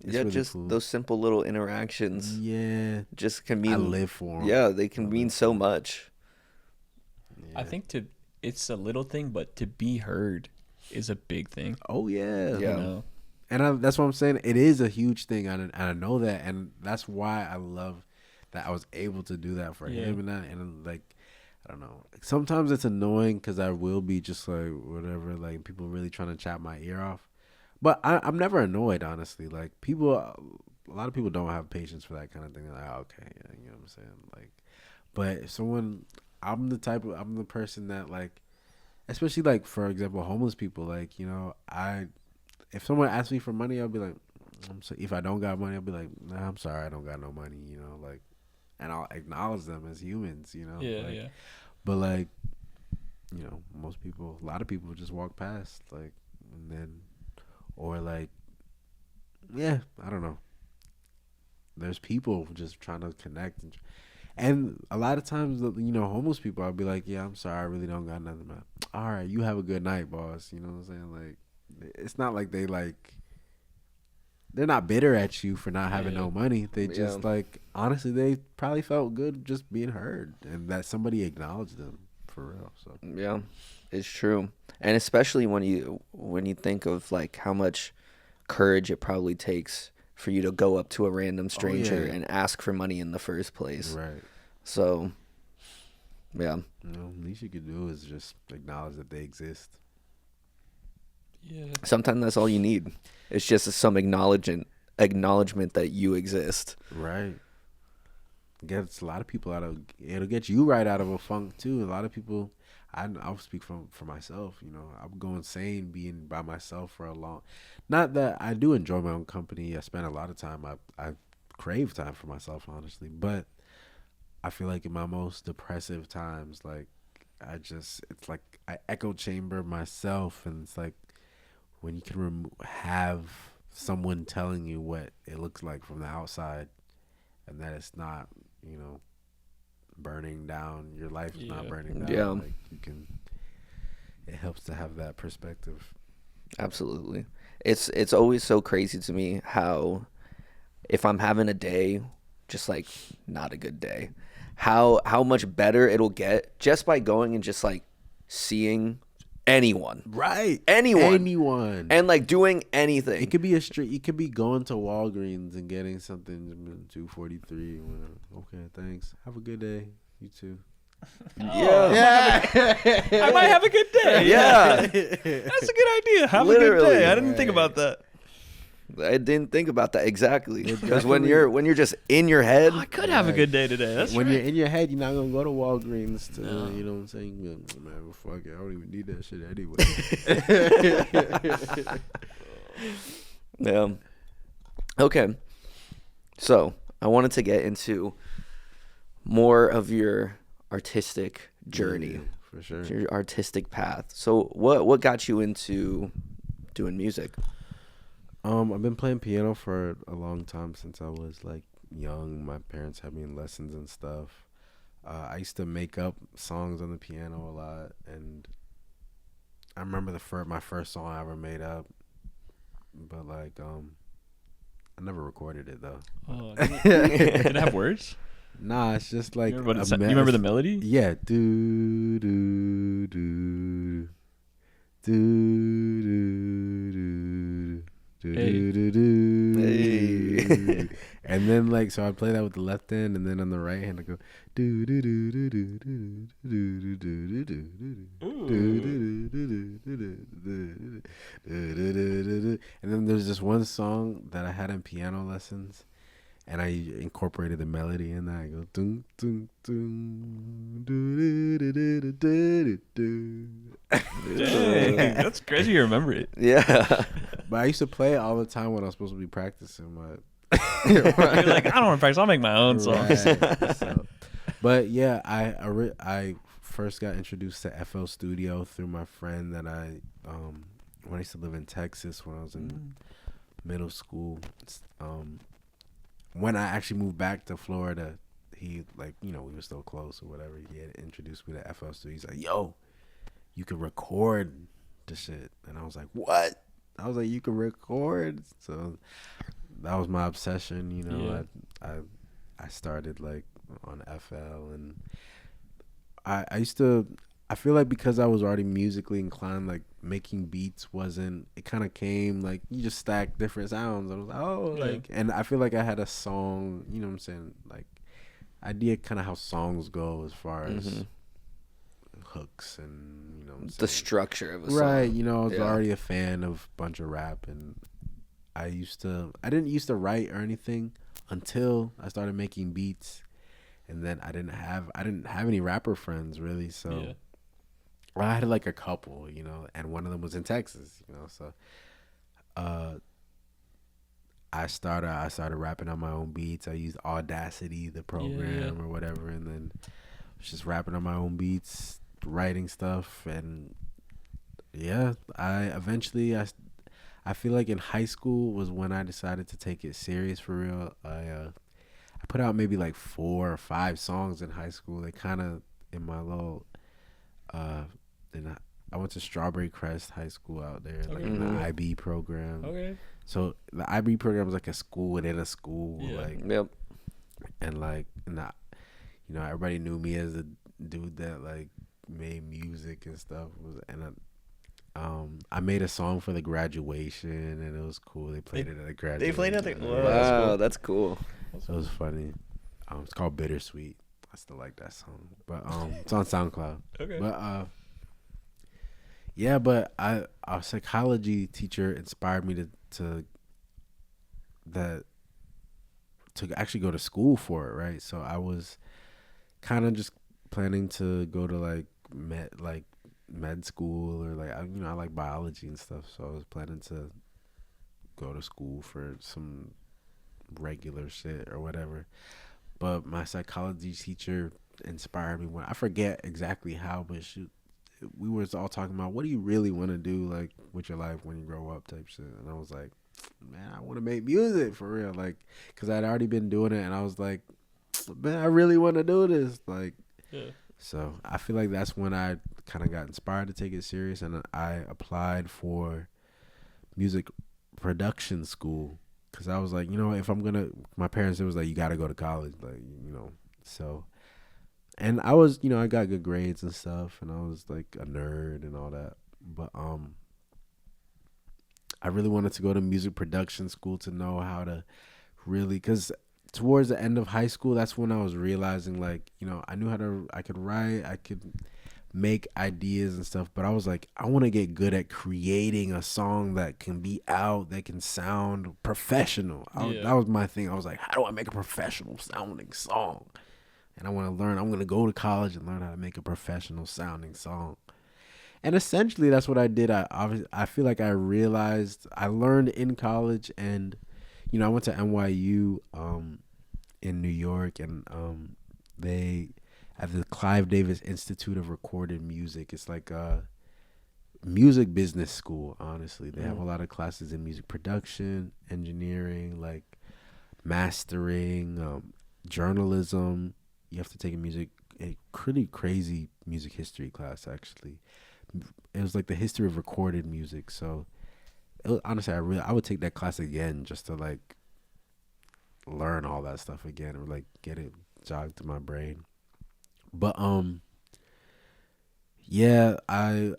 It's really just cool. Those simple little interactions. Yeah, just can mean. I live for them. Yeah, they can mean so much. Yeah. I think it's a little thing, but to be heard is a big thing. Oh yeah, yeah. You know? And that's what I'm saying. It is a huge thing, and I know that, and that's why I love that I was able to do that for him and that, and like. I don't know. Sometimes it's annoying because I will be just like whatever, like people really trying to chop my ear off. But I'm never annoyed, honestly. Like a lot of people don't have patience for that kind of thing. They're like, okay, yeah, you know what I'm saying? Like, but if I'm the person that like, especially like for example, homeless people. Like, you know, if someone asks me for money, I'll be like, if I don't got money, I'll be like, nah, I'm sorry, I don't got no money. You know, like. And I'll acknowledge them as humans, you know. Yeah. But like, you know, a lot of people just walk past, like, and then, or like, yeah, I don't know. There's people just trying to connect, and a lot of times, you know, homeless people, I'll be like, yeah, I'm sorry, I really don't got nothing. Man. All right, you have a good night, boss. You know what I'm saying? Like, it's not like they're not bitter at you for not having no money. They just like, honestly, they probably felt good just being heard and that somebody acknowledged them for real. So yeah, it's true. And especially when you think of like how much courage it probably takes for you to go up to a random stranger and ask for money in the first place. Right. So, yeah. You know, the least you could do is just acknowledge that they exist. Yeah. Sometimes that's all you need. It's just some acknowledgement that you exist. Right. Gets a lot of people it'll get you right out of a funk too. A lot of people, I'll speak for myself, you know, I'm going insane being by myself for a long, not that I do enjoy my own company. I spend a lot of time, I crave time for myself, honestly, but I feel like in my most depressive times, like it's like I echo chamber myself, and it's like, when you can have someone telling you what it looks like from the outside and that it's not, you know, burning down, your life is not burning down. Yeah. Like it helps to have that perspective. Absolutely. It's always so crazy to me how if I'm having a day, just like not a good day, how much better it'll get just by going and just like seeing anyone. Right. Anyone. And like doing anything. It could be a street. You could be going to Walgreens and getting something 243. Okay, thanks. Have a good day. You too. I might have a good day. Yeah. That's a good idea. Have Literally. a good day. I didn't think about that. I didn't think about that exactly. Because when you're just in your head, I could have a good day today. That's when right. you're in your head, you're not gonna go to Walgreens to you know what I'm saying? Man, well, fuck it, I don't even need that shit anyway. Yeah. Okay. So I wanted to get into more of your artistic journey. Yeah, for sure. Your artistic path. So what got you into doing music? I've been playing piano for a long time since I was like young. My parents had me in lessons and stuff. I used to make up songs on the piano a lot, and I remember my first song I ever made up, but like I never recorded it though. Oh, did it have words? Nah, it's just like You remember the melody? Yeah, do do do do do do. Hey. Hey. And then like so I play that with the left hand, and then on the right hand I go do do do do do do do do do. And then there's this one song that I had in piano lessons, and I incorporated the melody in that. I go dun dun dun do do do do do. Dang, that's crazy. You remember it. Yeah. But I used to play it all the time when I was supposed to be practicing. You're like, I don't want to practice. I'll make my own songs. Right. So, but yeah, I first got introduced to FL Studio through my friend that I when I used to live in Texas when I was in middle school. When I actually moved back to Florida, he like we were still close or whatever. He had introduced me to FL Studio. He's like, "Yo, you can record the shit," and I was like, "What?" I was like, "You can record?" So that was my obsession, Yeah. I started like on FL, and I used to. I feel like because I was already musically inclined, like making beats wasn't. It kind of came like you just stack different sounds. I was like, and I feel like I had a song. You know what I'm saying? Like idea kind of how songs go as far as hooks and what I'm saying? The structure of a song. Right, I was already a fan of a bunch of rap, and I didn't used to write or anything until I started making beats, and then I didn't have any rapper friends really, so I had like a couple, and one of them was in Texas, so I started rapping on my own beats. I used Audacity, the program or whatever, and then I was just rapping on my own beats, writing stuff, and I feel like in high school was when I decided to take it serious for real. I put out maybe like 4 or 5 songs in high school. They kind of in my little and I went to Strawberry Crest High School out there, like in the IB program. Okay. So the IB program was like a school within a school, and everybody knew me as a dude that like made music and stuff. I made a song for the graduation, and it was cool. They played it at a graduation. They played it at the Wow, that's cool. So it was funny. It's called Bittersweet. I still like that song, but it's on SoundCloud. Okay. But but our psychology teacher inspired me to actually go to school for it, right? So I was kind of just planning to go to like med school, or like I like biology and stuff, so I was planning to go to school for some regular shit or whatever. But my psychology teacher inspired me when I forget exactly how, but we were all talking about what do you really want to do like with your life when you grow up type shit, and I was like, man, I want to make music for real, like because I'd already been doing it, and I was like, man, I really want to do this, like. So I feel like that's when I kind of got inspired to take it serious, and I applied for music production school because I was like, if I'm gonna, my parents, it was like, you got to go to college, like, so and I was, I got good grades and stuff, and I was like a nerd and all that. But I really wanted to go to music production school to know how to really, because towards the end of high school, that's when I was realizing, like, I knew I could write, I could make ideas and stuff, but I was like, I want to get good at creating a song that can be out, that can sound professional. That was my thing. I was like, how do I make a professional sounding song? And I want to learn. I'm going to go to college and learn how to make a professional sounding song. And essentially, that's what I did. I feel like I realized I learned in college, and I went to NYU in New York, and they at the Clive Davis Institute of Recorded Music. It's like a music business school. Honestly, they have a lot of classes in music production, engineering, like mastering, journalism. You have to take a pretty crazy music history class, actually. It was like the history of recorded music. So honestly, I would take that class again just to like learn all that stuff again, or like get it jogged to my brain. But yeah, I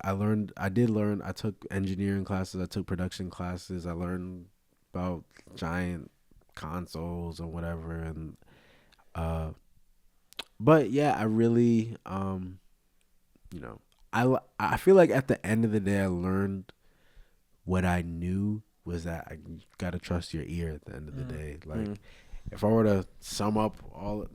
did learn. I took engineering classes, I took production classes, I learned about giant consoles or whatever. And but yeah, I really I feel like at the end of the day, I learned what I knew was that I gotta trust your ear at the end of the day. Like, if I were to sum up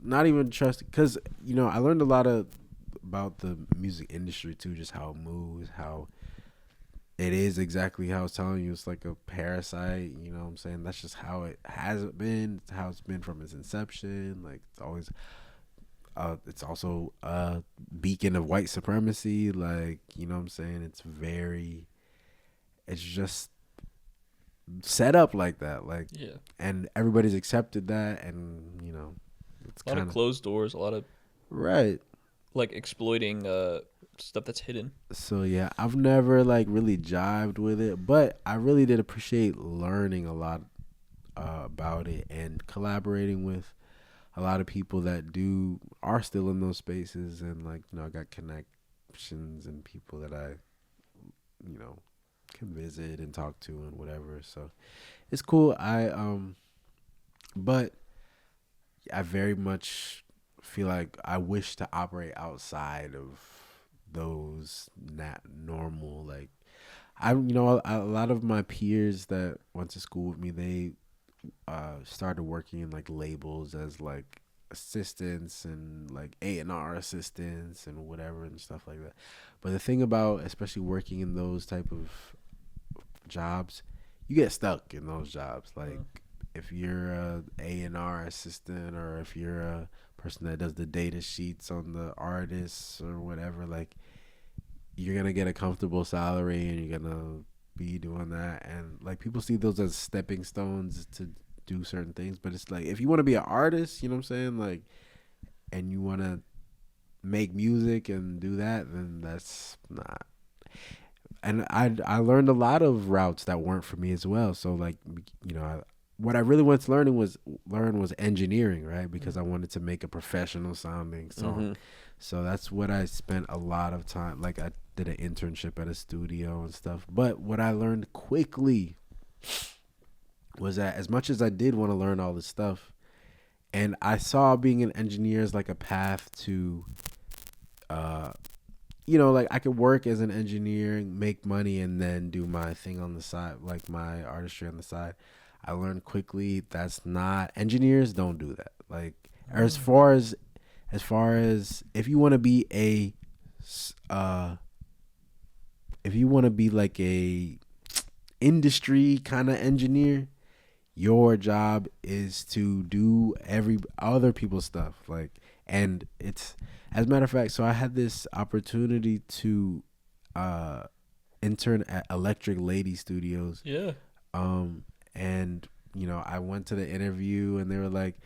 not even trust, because I learned a lot about the music industry too, just how it moves, how it is exactly how I was telling you. It's like a parasite. You know what I'm saying? That's just how it has been. It's how it's been from its inception. Like, it's always. It's also a beacon of white supremacy. Like, you know what I'm saying? It's just set up like that. Like, and everybody's accepted that, and it's a lot of closed doors, a lot of right, like exploiting stuff that's hidden. So yeah, I've never like really jived with it, but I really did appreciate learning a lot about it and collaborating with a lot of people that are still in those spaces, and like I got connections and people that I can visit and talk to and whatever. So it's cool. But I very much feel like I wish to operate outside of those not normal, like a lot of my peers that went to school with me, they started working in like labels as like assistants and like A&R assistants and whatever and stuff like that. But the thing about especially working in those type of jobs, you get stuck in those jobs. Like if you're a A&R assistant, or if you're a person that does the data sheets on the artists or whatever, like you're gonna get a comfortable salary and you're gonna be doing that, and like people see those as stepping stones to do certain things. But it's like, if you want to be an artist, you know what I'm saying, like, and you want to make music and do that, then that's not. And I learned a lot of routes that weren't for me as well. So like, what I really wanted to learn was engineering, right? Because I wanted to make a professional sounding song. So that's what I spent a lot of time. Like, I did an internship at a studio and stuff. But what I learned quickly was that as much as I did want to learn all this stuff, and I saw being an engineer as like a path to, like I could work as an engineer, make money, and then do my thing on the side, like my artistry on the side. I learned quickly that's not, engineers don't do that. Like, as far as if you want to be like a industry kind of engineer, your job is to do every other people's stuff. Like, and it's, as a matter of fact, so I had this opportunity to intern at Electric Lady Studios. Yeah. And I went to the interview, and they were like,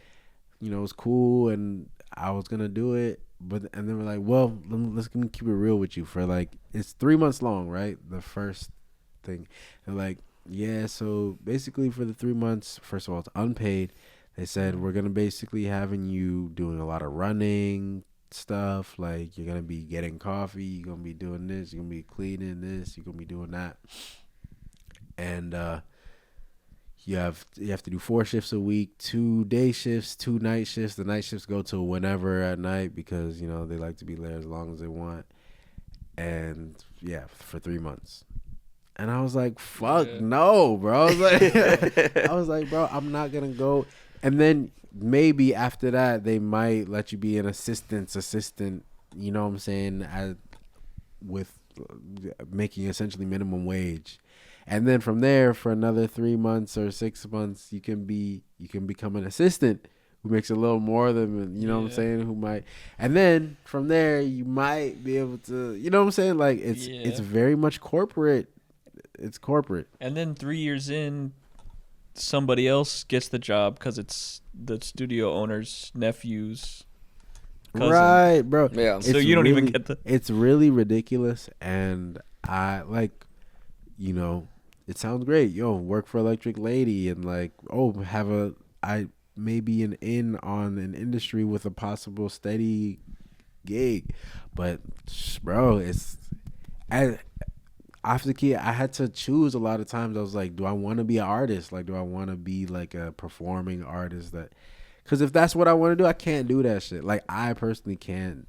it was cool, and I was gonna do it, and they were like, well, let's keep it real with you for like, it's 3 months long, right? The first thing, they're like, yeah, so basically for the 3 months, first of all, it's unpaid. They said, we're gonna basically having you doing a lot of running, stuff. Like you're gonna be getting coffee, you're gonna be doing this, you're gonna be cleaning this, you're gonna be doing that, and you have to do 4 shifts a week, 2 day shifts, 2 night shifts. The night shifts go till whenever at night because they like to be there as long as they want. And yeah, for 3 months. And I was like, fuck no, bro. I was like, bro, I'm not gonna go. And then maybe after that they might let you be an assistant, you know what I'm saying, with making essentially minimum wage. And then from there, for another 3 months or 6 months, you can become an assistant who makes a little more than, you know what I'm saying, who might. And then from there, you might be able to, you know what I'm saying? Like, it's very much corporate. It's corporate. And then 3 years in, somebody else gets the job because it's the studio owner's nephew's cousin. Right, bro. Yeah. So you don't even get the. It's really ridiculous. And I, like, it sounds great. Work for Electric Lady and like, maybe an in on an industry with a possible steady gig. But bro, after the kid, I had to choose a lot of times. I was like, do I want to be an artist? Like, do I want to be like a performing artist? Because if that's what I want to do, I can't do that shit. Like, I personally can't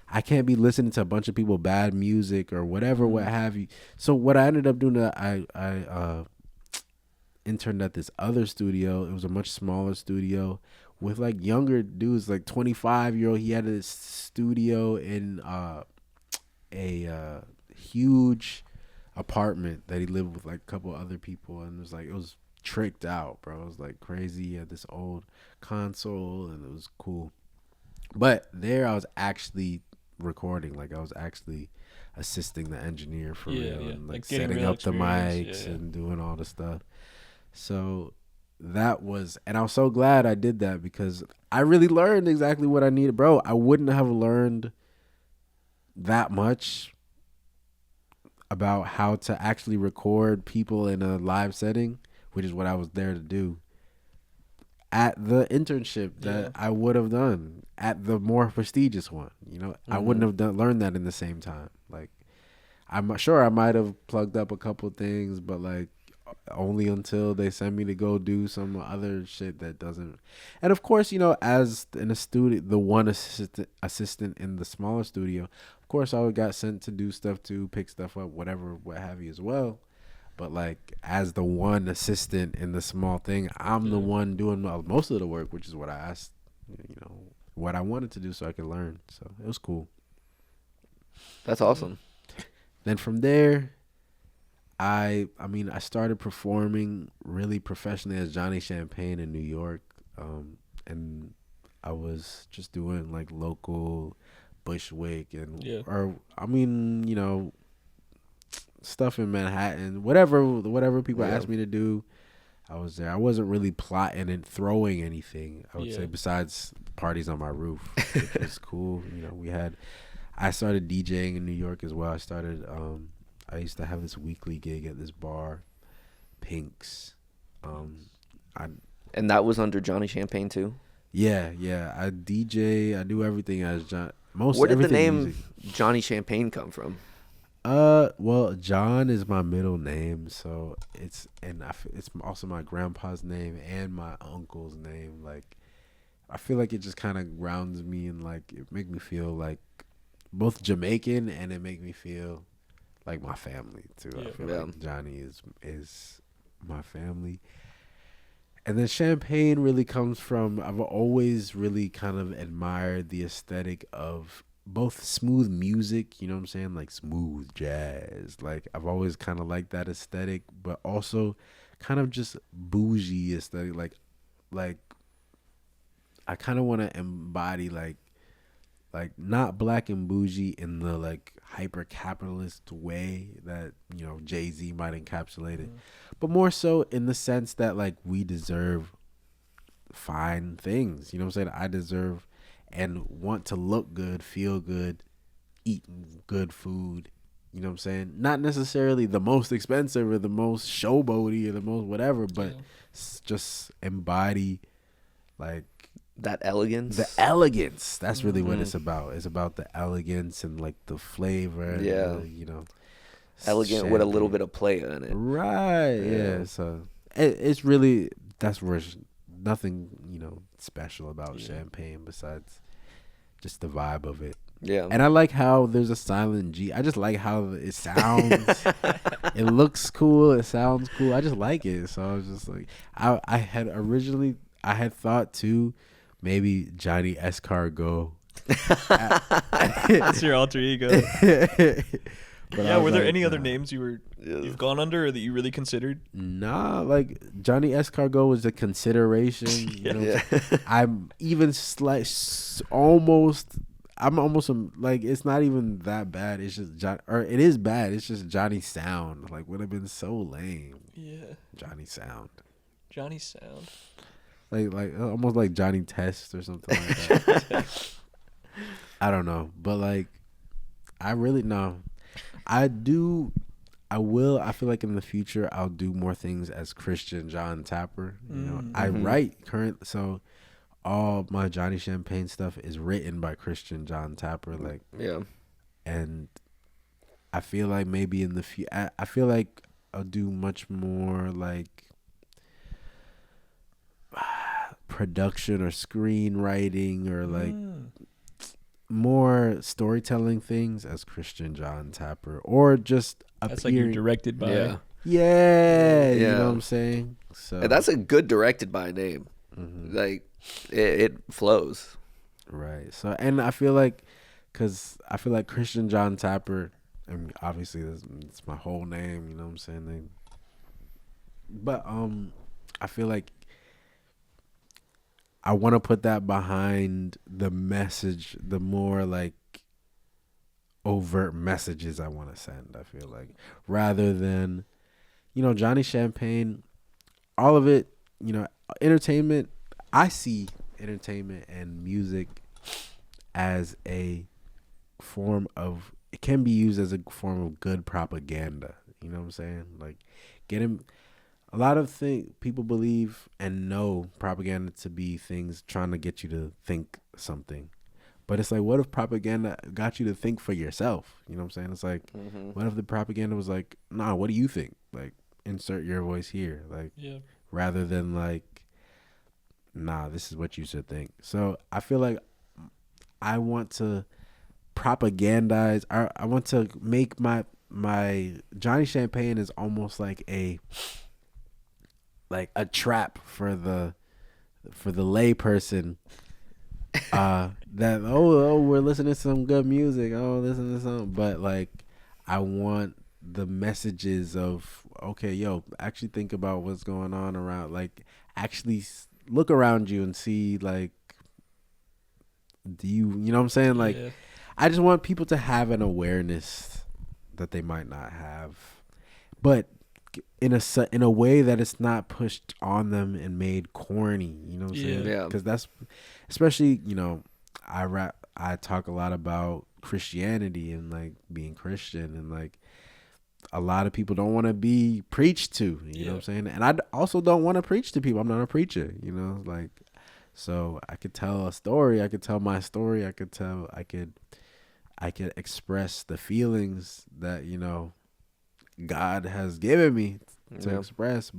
I can't be listening to a bunch of people bad music or whatever, what have you. So what I ended up doing, I interned at this other studio. It was a much smaller studio with like younger dudes, like 25-year-old. He had a studio in a huge apartment that he lived with like a couple other people, and it was tricked out, bro. It was like crazy. He had this old console, and it was cool. But there, I was actually recording, like I was actually assisting the engineer for real, and like setting up the mics and doing all the stuff. So that was, and I was so glad I did that because I really learned exactly what I needed, bro. I wouldn't have learned that much about how to actually record people in a live setting, which is what I was there to do, at the internship that I would have done at the more prestigious one. I wouldn't have learned that in the same time. Like, I'm sure I might have plugged up a couple things, but like only until they send me to go do some other shit that doesn't. And of course, as in a studio, the one assistant in the smaller studio, of course I got sent to do stuff too, pick stuff up, whatever, what have you as well. But like, as the one assistant in the small thing, I'm the one doing most of the work, which is what I asked, what I wanted to do so I could learn. So it was cool. That's awesome. Then from there, I started performing really professionally as Johnny Champagne in New York. And I was just doing like local Bushwick and, stuff in Manhattan, whatever people asked me to do, I was there. I wasn't really plotting and throwing anything, I would say, besides parties on my roof, which was cool. I started DJing in New York as well. I used to have this weekly gig at this bar, Pink's. And that was under Johnny Champagne too? Yeah. I DJ, I do everything as John. Where did the name music. Johnny Champagne come from? Well, John is my middle name, so it's also my grandpa's name and my uncle's name. Like, I feel like it just kind of grounds me and like it make me feel like both Jamaican, and it make me feel like my family too. I feel like Johnny is my family. And then Champagne really comes from, I've always really kind of admired the aesthetic of both smooth music, you know what I'm saying? Like smooth jazz. Like, I've always kind of liked that aesthetic, but also kind of just bougie aesthetic. Like I kind of want to embody like not black and bougie in the like hyper capitalist way that, Jay-Z might encapsulate it, but more so in the sense that like we deserve fine things, you know what I'm saying? I deserve and want to look good, feel good, eat good food, you know what I'm saying? Not necessarily the most expensive or the most showboaty or the most whatever, but just embody like That elegance. The elegance. That's really what it's about. It's about the elegance and like the flavor. Yeah. And the, you know, Elegant with a little champagne. bit of play in it. Right. Yeah. So it's really, that's where nothing, you know, special about champagne besides just the vibe of it. Yeah. And I like how there's a silent G. I just like how it sounds. It looks cool. It sounds cool. I just like it. So I was just like, I had thought too, maybe Johnny Escargot. That's your alter ego. But Yeah, were there any nah. other names you've gone under or that you really considered? Nah, like Johnny Escargot was a consideration. You know? I'm even almost like, it's not even that bad. It's just it is bad. It's just Johnny Sound. Like, would have been so lame. Yeah. Johnny Sound. Johnny Sound. Like almost like Johnny Test or something like that. I don't know, but like, I really no. I feel like in the future I'll do more things as Christian John Tapper. You know, I write so all my Johnny Champagne stuff is written by Christian John Tapper. Like, and I feel like maybe in the future, I feel like I'll do much more like production or screenwriting or like more storytelling things as Christian John Tapper, or just That's like you're directed by. Yeah, you know what I'm saying. So And that's a good directed by name. Like it flows. Right. So, and I feel like, Christian John Tapper, I mean, obviously it's my whole name, you know what I'm saying? But I feel like I want to put that behind the message, the more like overt messages I want to send, I feel like, rather than, you know, Johnny Champagne, all of it, you know, entertainment. I see entertainment and music as a form of, it can be used as a form of good propaganda. You know what I'm saying? Like, a lot of people believe and know propaganda to be things trying to get you to think something. But it's like, what if propaganda got you to think for yourself? You know what I'm saying? It's like, what if the propaganda was like, nah, what do you think? Like, insert your voice here. Like, rather than like, nah, this is what you should think. So I feel like I want to propagandize. I want to make my Johnny Champagne is almost like a trap for the lay person. That we're listening to some good music. Oh, listen to something. But like, I want the messages of, okay, yo, actually think about what's going on around. Like, actually look around you and see, like, you know what I'm saying? Like, I just want people to have an awareness that they might not have, but in a way that it's not pushed on them and made corny. You know what I'm saying? Yeah. Because that's, especially, you know, I talk a lot about Christianity and like being Christian, and like a lot of people don't want to be preached to. You know what I'm saying? And I also don't want to preach to people. I'm not a preacher. You know, like, so I could tell a story. I could tell my story. I could express the feelings that, you know, God has given me to express,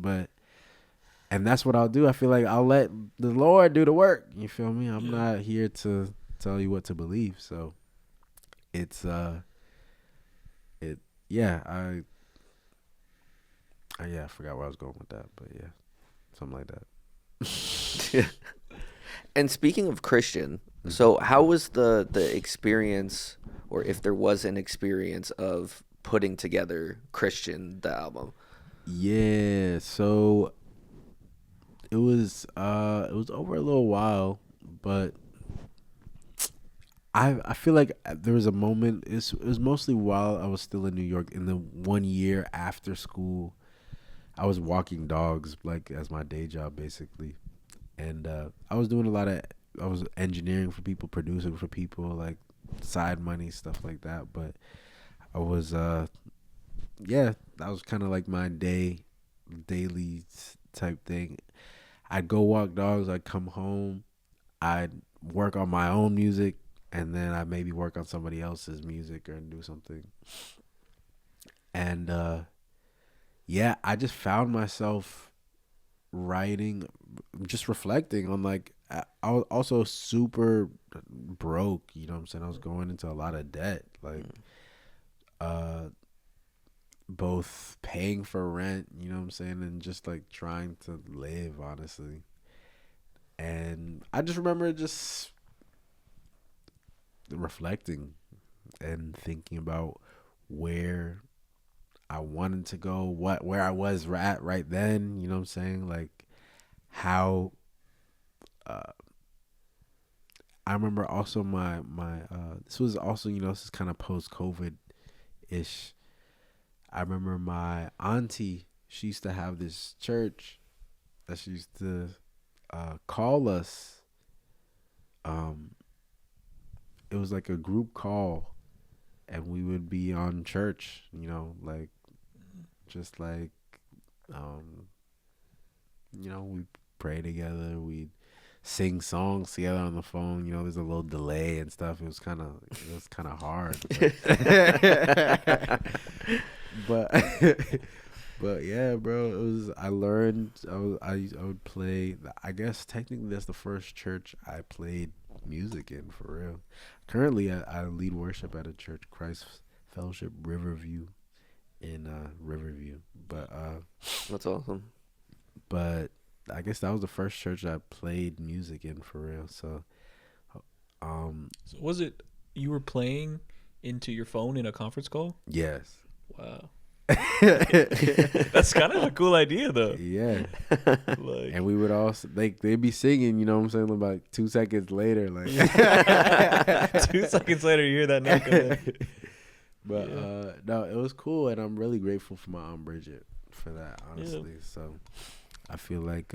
and that's what I'll do. I feel like I'll let the Lord do the work. You feel me? I'm not here to tell you what to believe. So it's I forgot where I was going with that, but yeah, something like that. And speaking of Christian, so how was the experience, or if there was an experience, of putting together Christian, the album? Yeah, so it was over a little while, but I feel like there was a moment. It was mostly while I was still in New York. In the 1 year after school, I was walking dogs, like, as my day job basically, and I was doing I was engineering for people, producing for people, like side money, stuff like that. But I was that was kind of like my daily type thing. I'd go walk dogs, I'd come home, I'd work on my own music, and then I maybe work on somebody else's music or do something. And yeah, I just found myself writing, just reflecting on like I was also super broke, you know what I'm saying? I was going into a lot of debt, like uh both paying for rent, you know what I'm saying, and just like trying to live, honestly. And I just remember just reflecting and thinking about where I wanted to go, where I was at right then, you know what I'm saying? Like how uh I remember also my this was also, you know, this is kind of post COVID ish. I remember my auntie, she used to have this church that she used to call us. Um, it was like a group call, and we would be on church, you know, like just like, um, you know, we pray together, we sing songs together on the phone. You know, there's a little delay and stuff. It was kind of hard, but but yeah, bro, it was. I learned. I would play. I guess technically that's the first church I played music in for real. Currently, I lead worship at a church, Christ Fellowship Riverview, in Riverview. But That's awesome. but I guess that was the first church I played music in for real. So So was it you were playing into your phone in a conference call? yes. Wow. That's kind of a cool idea, though. Yeah. Like, And we would also they'd be singing, you know what I'm saying, about 2 seconds later, like 2 seconds later, you hear that note come in. But Yeah. no, it was cool, and I'm really grateful for my Aunt Bridget for that, honestly. Yeah. So I feel like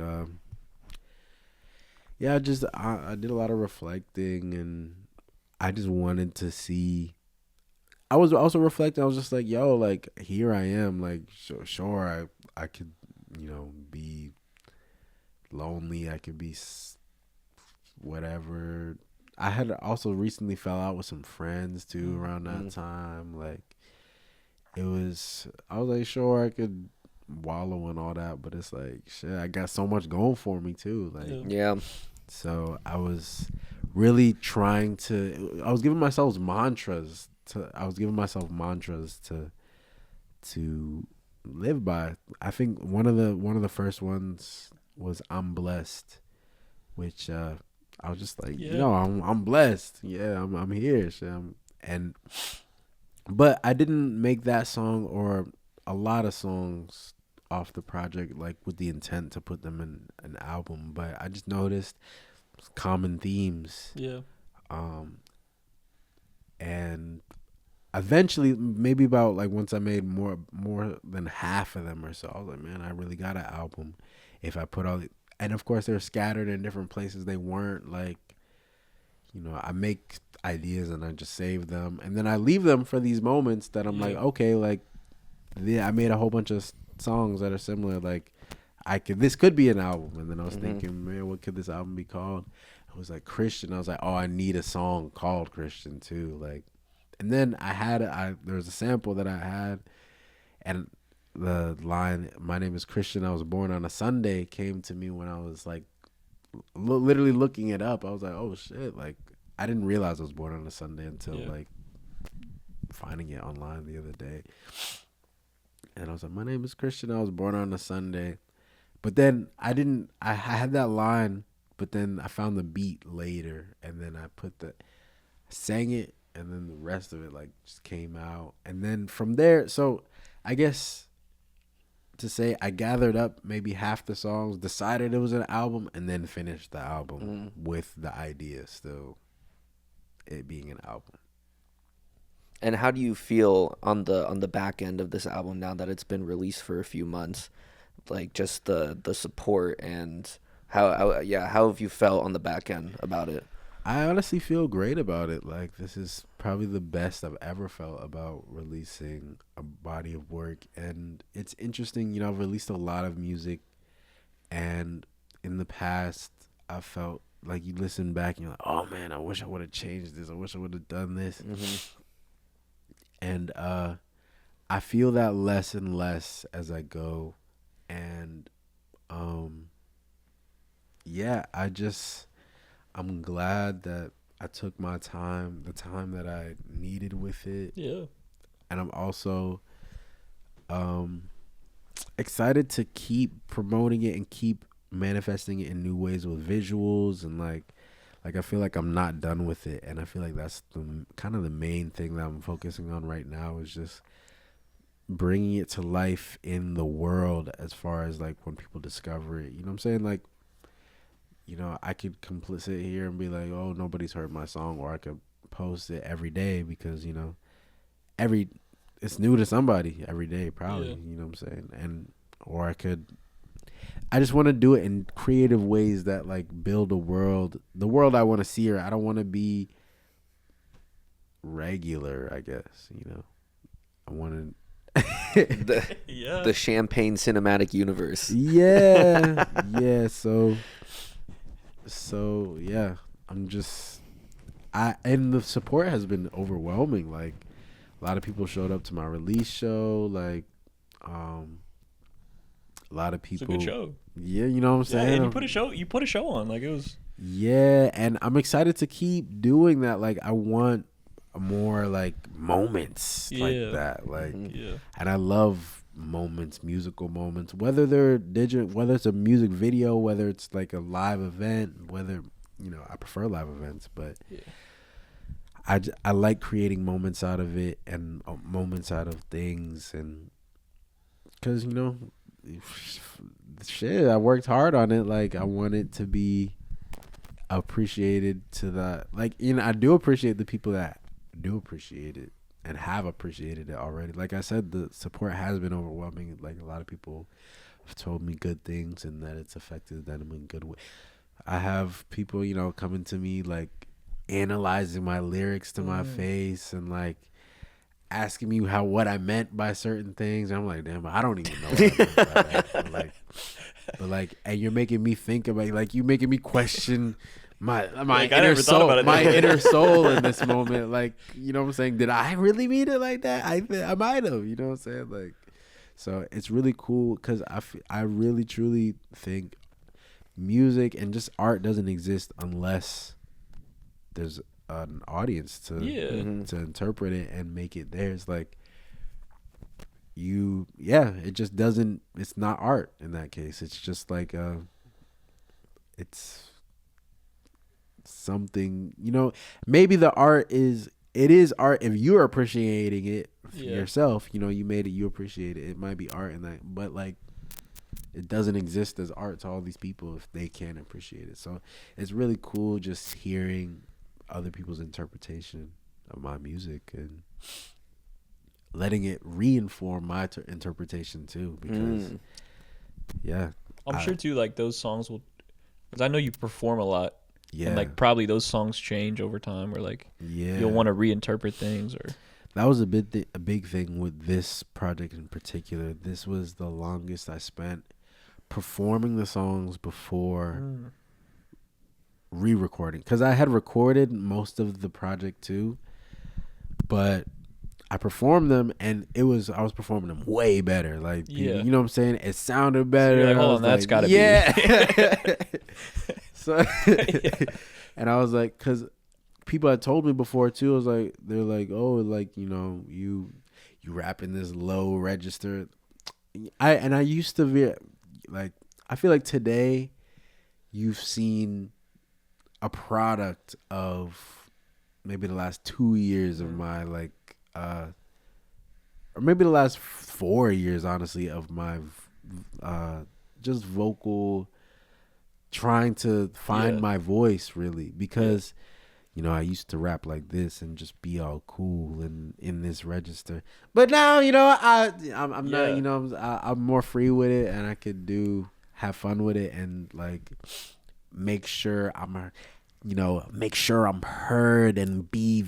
yeah, I did a lot of reflecting, and I just wanted to see. I was also reflecting. I was just like, yo, like here I am. Like sure, I could, you know, be lonely. I could be whatever. I had also recently fell out with some friends too around that time. Like I was like, sure, I could wallow and all that, but it's like shit, I got so much going for me too. Like Yeah. So I was really trying to. I was giving myself mantras to live by. I think one of the first ones was "I'm blessed," which I was just like, you know, I'm blessed. Yeah, I'm here. But I didn't make that song or a lot of songs off the project like with the intent to put them in an album. But I just noticed common themes. Yeah. And eventually, maybe about like once I made more than half of them or so, I was like, man, I really got an album. If I put and of course they're scattered in different places. They weren't like, you know, I make ideas and I just save them, and then I leave them for these moments that I'm like, okay, like, yeah, I made a whole bunch of songs that are similar. Like, this could be an album. And then I was thinking, man, what could this album be called? I was like, Christian. I was like, oh, I need a song called Christian too. Like, and then there was a sample that I had, and the line, "My name is Christian. I was born on a Sunday," came to me when I was like, literally looking it up. I was like, oh shit! Like, I didn't realize I was born on a Sunday until like finding it online the other day. And I was like, my name is Christian. I was born on a Sunday. But then I had that line, but then I found the beat later, and then I sang it, and then the rest of it like just came out. And then from there, so I guess to say I gathered up maybe half the songs, decided it was an album, and then finished the album with the idea still it being an album. And how do you feel on the back end of this album now that it's been released for a few months? Like just the support and how have you felt on the back end about it? I honestly feel great about it. Like, this is probably the best I've ever felt about releasing a body of work. And it's interesting, you know, I've released a lot of music, and in the past I felt like you listen back and you're like, oh man, I wish I would have changed this. I wish I would have done this. And I feel that less and less as I go. And yeah, I'm glad that I took my time, the time that I needed with it. Yeah. And I'm also excited to keep promoting it and keep manifesting it in new ways with visuals, and like I feel like I'm not done with it, and I feel like that's the kind of the main thing that I'm focusing on right now, is just bringing it to life in the world, as far as like when people discover it. You know what I'm saying? Like, you know, I could sit here and be like, oh, nobody's heard my song, or I could post it every day because, you know, it's new to somebody every day, probably. Yeah. You know what I'm saying? And or I just want to do it in creative ways that like build the world I want to see. Or I don't want to be regular, I guess, you know. I want to the Champagne cinematic universe. Yeah. Yeah, so yeah, and the support has been overwhelming. Like, a lot of people showed up to my release show. Like, a lot of people. It's a good show. Yeah, you know what I'm saying? Yeah, and you put a show on. Like, it was. Yeah, and I'm excited to keep doing that. Like, I want more like moments like that. Like, and I love moments, musical moments, whether they're digital, whether it's a music video, whether it's like a live event, whether, you know, I prefer live events, but I like creating moments out of it, and moments out of things, and because, you know, shit, I worked hard on it. Like, I want it to be appreciated to that. Like, you know, I do appreciate the people that do appreciate it and have appreciated it already. Like I said, the support has been overwhelming. Like, a lot of people have told me good things and that it's affected them in good way. I have people, you know, coming to me like analyzing my lyrics to my face and like asking me what I meant by certain things. And I'm like, damn, I don't even know what I meant by that. But like, and you're making me think about, like, you making me question my inner soul, my inner soul in this moment. Like, you know what I'm saying? Did I really mean it like that? I might have, you know what I'm saying? Like, so it's really cool because I really truly think music and just art doesn't exist unless there's an audience to interpret it and make it theirs. Like, it just doesn't, it's not art in that case. It's just like it's something, you know, maybe the art is art if you're appreciating it yourself. You know, you made it, you appreciate it. It might be art in that, but like, it doesn't exist as art to all these people if they can't appreciate it. So it's really cool just hearing other people's interpretation of my music and letting it reinform my interpretation too, because I'm sure too, like, those songs will, because I know you perform a lot. Yeah. And like, probably those songs change over time, or like, you'll want to reinterpret things. Or that was a big thing with this project in particular. This was the longest I spent performing the songs before re-recording, because I had recorded most of the project too, but I performed them and I was performing them way better. Like, you know what I'm saying? It sounded better. So you're like, hold on, that's gotta be. So, and I was like, because people had told me before too, I was like, they're like, oh, like, you know, you rap in this low register. I used to be like, I feel like today you've seen a product of maybe the last 2 years of my like, or maybe the last 4 years, honestly, of my just vocal, trying to find my voice, really, because you know, I used to rap like this and just be all cool and in this register, but now, you know, I'm not, you know, I'm more free with it, and I could have fun with it, and like make sure I'm heard and do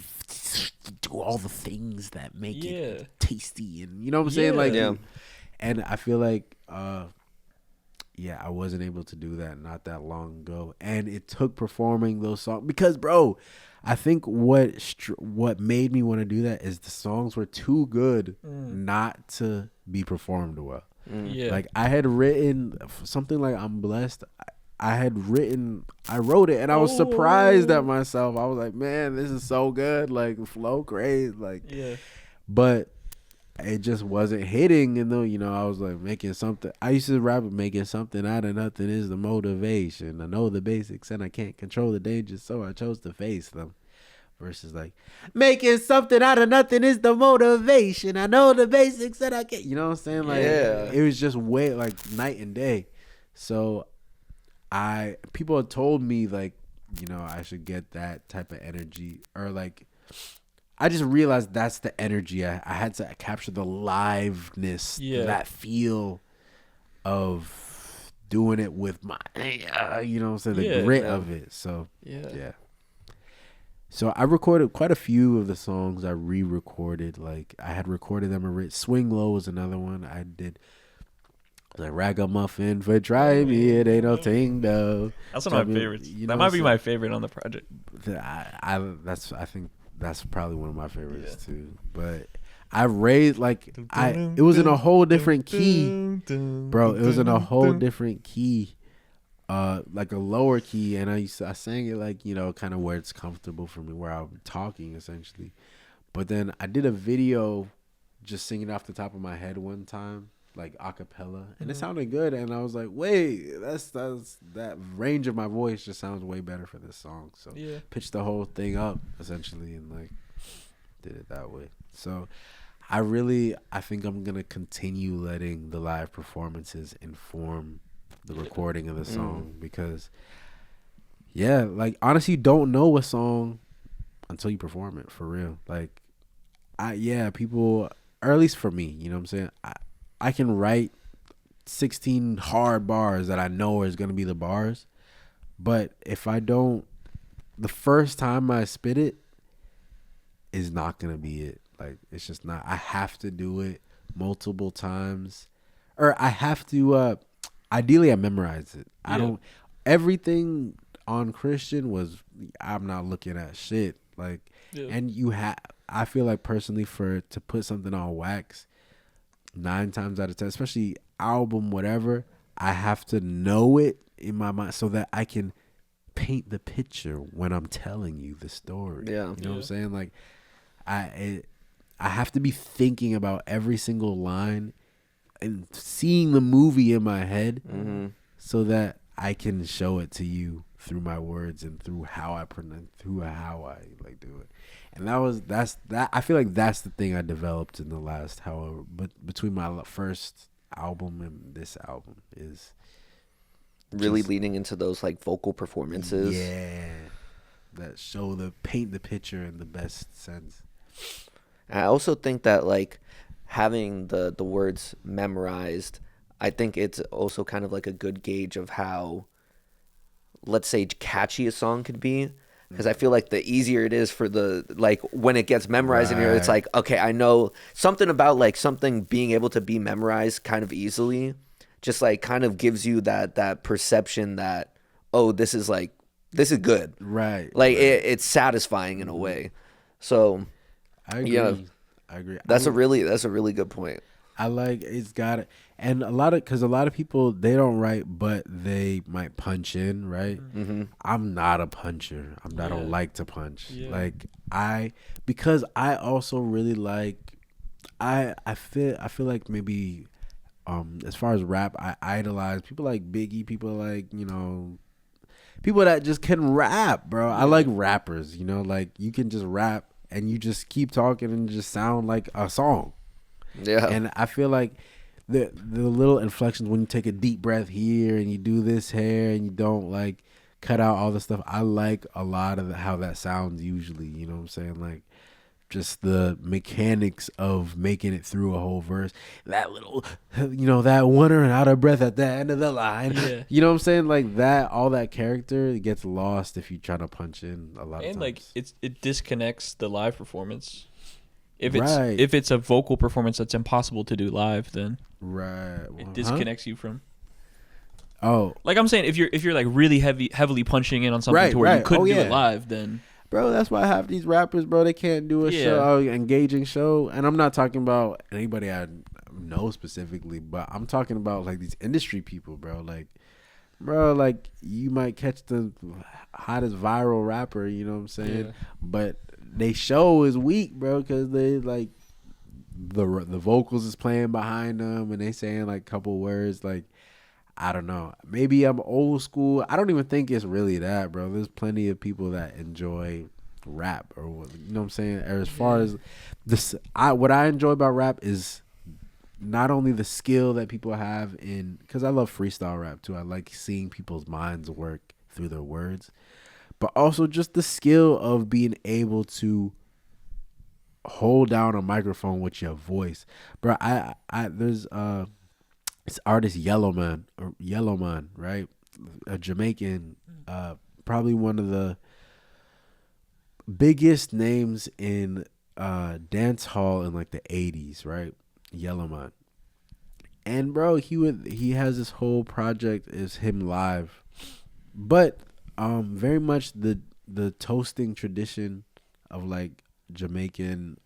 all the things that make it tasty, and you know what I'm saying, like, and I feel like yeah, I wasn't able to do that not that long ago, and it took performing those songs because, bro, I think what made me want to do that is the songs were too good not to be performed well. Yeah. Like I had written something like "I'm Blessed." I wrote it, and I was surprised at myself. I was like, man, this is so good. Like flow crazy, like Yeah. but it just wasn't hitting. And though, you know, I was like making something. I used to rap making something out of nothing is the motivation. I know the basics and I can't control the dangers, so I chose to face them. Versus like making something out of nothing is the motivation. I know the basics and I can't. You know what I'm saying? Like it was just way like night and day. So people had told me like, you know, I should get that type of energy, or like I just realized that's the energy. I had to capture the liveness, that feel of doing it with my, you know what I'm saying, the grit of it. So, yeah. So I recorded quite a few of the songs I re-recorded. Like I had recorded them. Swing Low was another one I did. Like Ragamuffin for try me, it ain't no thing though. That's one of my favorites. That might be my favorite on the project. I think that's probably one of my favorites too. But I raised it was in a whole different key, bro. It was in a whole different key, like a lower key, and I sang it like, you know, kind of where it's comfortable for me, where I'm talking essentially. But then I did a video, just singing off the top of my head one time, like a cappella, and it sounded good, and I was like, wait, that's that range of my voice just sounds way better for this song. So pitched the whole thing up essentially and like did it that way. So I think I'm gonna continue letting the live performances inform the recording of the song, because like honestly, you don't know a song until you perform it for real. Like people, or at least for me, you know what I'm saying, I can write 16 hard bars that I know is going to be the bars, but if I don't, the first time I spit it is not going to be it. Like, it's just not. I have to do it multiple times, or I have to, ideally I memorize it. I don't, everything on Christian was, I'm not looking at shit. Like, and I feel like personally to put something on wax, 9 times out of 10, especially album, whatever, I have to know it in my mind so that I can paint the picture when I'm telling you the story. You know what I'm saying? Like, I have to be thinking about every single line and seeing the movie in my head, so that I can show it to you through my words and through how I like do it. And I feel like that's the thing I developed in the last, but between my first album and this album is really leaning into those like vocal performances. Yeah. That paint the picture in the best sense. And I also think that like having the words memorized, I think it's also kind of like a good gauge of how, let's say, catchy a song could be. Because I feel like the easier it is for when it gets memorized in here, it's like, okay, I know something about like something being able to be memorized kind of easily, just like kind of gives you that perception that, oh, this is good. Right. Like it's satisfying in a way. So I agree. I agree. That's a really good point. I like it's got it, and because a lot of people, they don't write, but they might punch in, right? I'm not a puncher. I don't like to punch. Like because I also really like, I feel like maybe as far as rap, I idolize people like Biggie, people like, you know, people that just can rap, bro. I like rappers, you know, like you can just rap and you just keep talking and just sound like a song. Yeah. And I feel like the little inflections when you take a deep breath here and you do this here and you don't like cut out all the stuff. I like a lot of how that sounds usually, you know what I'm saying? Like just the mechanics of making it through a whole verse. That little, you know, that wonder and out of breath at the end of the line. Yeah. You know what I'm saying? Like that, all that character gets lost if you try to punch in a lot of times. And like it disconnects the live performance. If it's a vocal performance that's impossible to do live, then it disconnects you from. Oh, Like I'm saying, if you're like really heavily punching in on something Right, to where you right. couldn't Oh, do yeah. it live, then bro, that's why half these rappers, bro, they can't do a show, engaging show. And I'm not talking about anybody I know specifically, but I'm talking about like these industry people, bro. Like, bro, like you might catch the hottest viral rapper, you know what I'm saying? Yeah. But they show is weak, bro, because they like the vocals is playing behind them and they saying like a couple words. Like, I don't know. Maybe I'm old school. I don't even think it's really that, bro. There's plenty of people that enjoy rap, or you know what I'm saying. Or as far as this, what I enjoy about rap is not only the skill that people have in, because I love freestyle rap too. I like seeing people's minds work through their words, but also just the skill of being able to hold down a microphone with your voice, bro. There's this artist Yellowman, right? A Jamaican, probably one of the biggest names in dance hall in like the 80s, right? Yellowman. And bro, he has this whole project is him live. But very much the toasting tradition of like Jamaican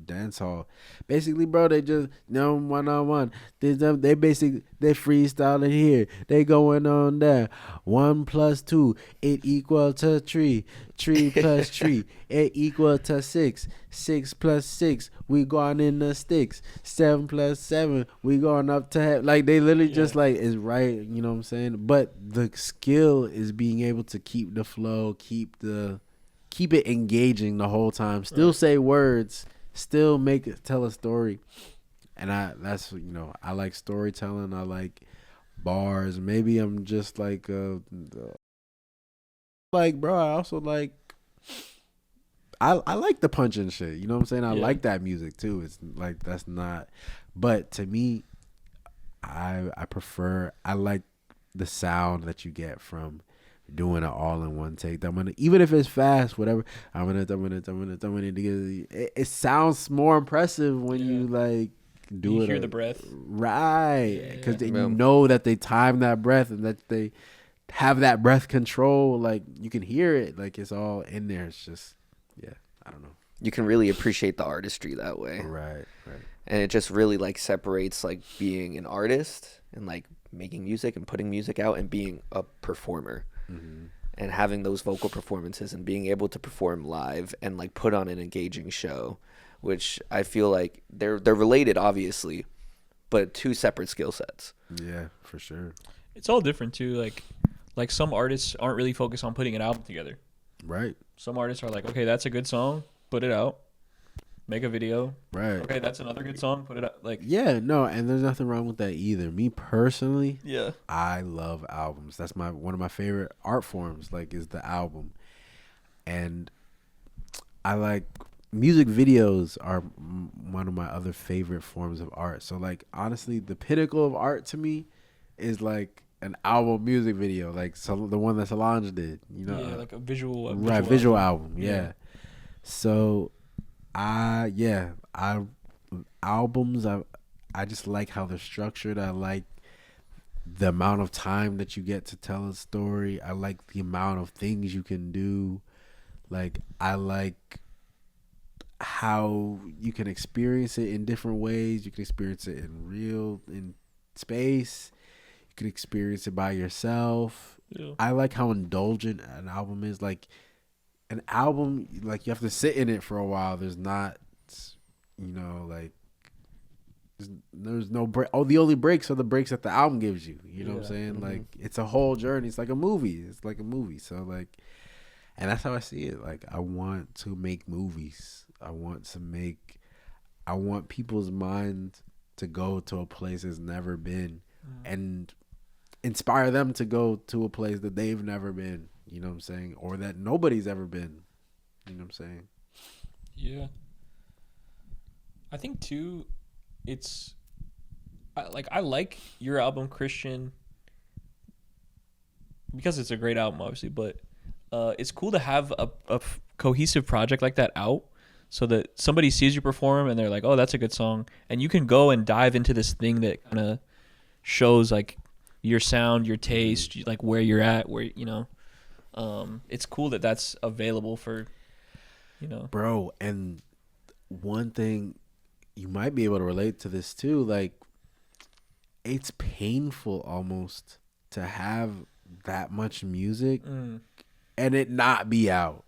dance hall. Basically, bro, they just one on one. They basically they freestyling here. They going on there. 1 + 2 it equal to 3. 3 + 3 it equal to 6. 6 + 6 we going in the sticks. 7 + 7 we going up to like they literally just like is right. You know what I'm saying? But the skill is being able to keep the flow, keep it engaging the whole time. Still say words. Still tell a story. And that's I like storytelling. I like bars. Maybe I'm just like bro, I also like I like the punch and shit. You know what I'm saying? I like that music too. It's like that's not, but to me, I like the sound that you get from doing it all in one take. Even if it's fast, whatever. It sounds more impressive when you like do it. Hear the breath, right? Because you know that they time that breath and that they have that breath control. Like you can hear it. Like it's all in there. It's just I don't know. You can really appreciate the artistry that way. Right. And it just really like separates like being an artist and like making music and putting music out and being a performer. Mm-hmm. And having those vocal performances and being able to perform live and like put on an engaging show, which I feel like they're related obviously, but two separate skill sets. Yeah, for sure. It's all different too. Like some artists aren't really focused on putting an album together. Right. Some artists are like, okay, that's a good song, put it out, make a video. Right. Okay, that's another good song, put it out. Like, yeah, no, and there's nothing wrong with that either. Me personally, I love albums. That's one of my favorite art forms. Like, is the album, and I like music videos are one of my other favorite forms of art. So, like, honestly, the pinnacle of art to me is like an album music video, like the one that Solange did, like a visual album. Yeah. So, albums. I just like how they're structured. I like the amount of time that you get to tell a story. I like the amount of things you can do. Like I like how you can experience it in different ways. You can experience it in space. You can experience it by yourself. Yeah. I like how indulgent an album is. Like an album, like you have to sit in it for a while. There's not, like there's no break. Oh, the only breaks are the breaks that the album gives you. You know what I'm saying? Mm-hmm. Like it's a whole journey. It's like a movie. So like, and that's how I see it. Like I want to make movies. I want people's mind to go to a place it's never been, and inspire them to go to a place that they've never been. You know what I'm saying? Or that nobody's ever been. You know what I'm saying? Yeah. I think too, I like your album Christian because it's a great album, obviously, but it's cool to have a cohesive project like that out so that somebody sees you perform and they're like, oh, that's a good song. And you can go and dive into this thing that kind of shows like your sound, your taste, like where you're at, where it's cool that that's available for, Bro. And one thing you might be able to relate to this too, like it's painful almost to have that much music and it not be out.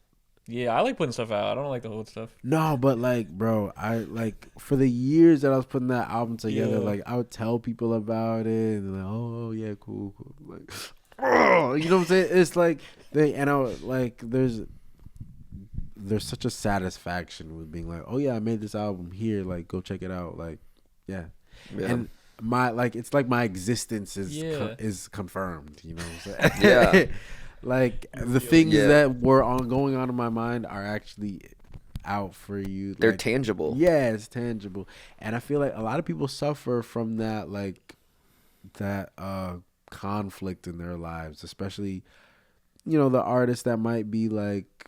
Yeah, I like putting stuff out. I don't like the old stuff. No, but like, bro, I like for the years that I was putting that album together, like I would tell people about it and like, oh yeah, cool. Like, oh, you know what I'm saying? It's like there's such a satisfaction with being like, oh yeah, I made this album here, like go check it out, like yeah. And my it's like my existence is confirmed, you know what I'm saying? Yeah. Like the things that were going on in my mind are actually out for you. They're like, tangible. Yeah, it's tangible. And I feel like a lot of people suffer from that conflict in their lives, especially the artists that might be like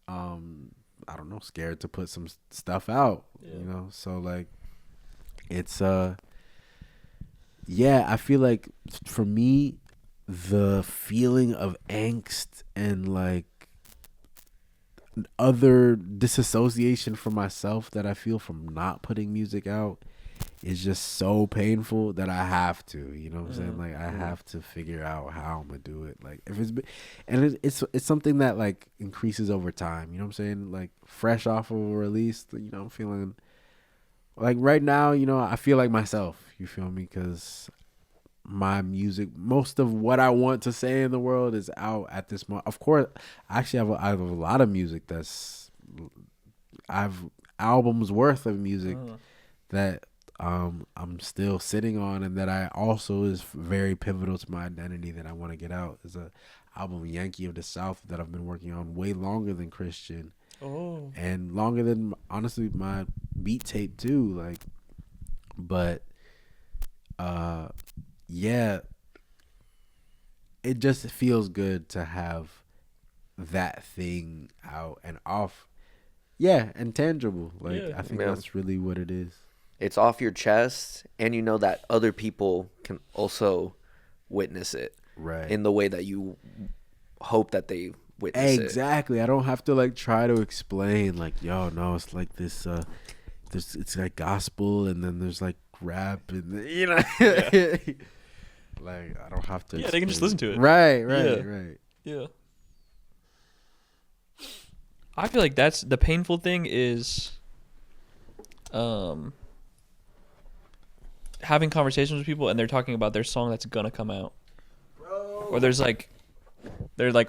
I don't know, scared to put some stuff out, so like it's I feel like for me the feeling of angst and like other disassociation from myself that I feel from not putting music out is just so painful that I have to, you know what I'm saying? Like I have to figure out how I'm gonna do it. Like if it's something that like increases over time, you know what I'm saying? Like fresh off of a release, I'm feeling like right now, I feel like myself, you feel me? Because my music, most of what I want to say in the world is out at this moment. Of course, I have a lot of music I've albums worth of music that I'm still sitting on, and that I also is very pivotal to my identity that I want to get out. Is a album Yankee of the South that I've been working on way longer than Christian, and longer than honestly my beat tape too. Like, but yeah, it just feels good to have that thing out and off. Yeah, and tangible. Like I think that's really what it is. It's off your chest, and you know that other people can also witness it, right? In the way that you hope that they witness it. Exactly. I don't have to like try to explain like, yo, no, it's like this. It's like gospel, and then there's like rap, and like I don't have to. Yeah, they can just listen to it. Right. Yeah. I feel like that's the painful thing is, having conversations with people and they're talking about their song that's gonna come out, or they're like,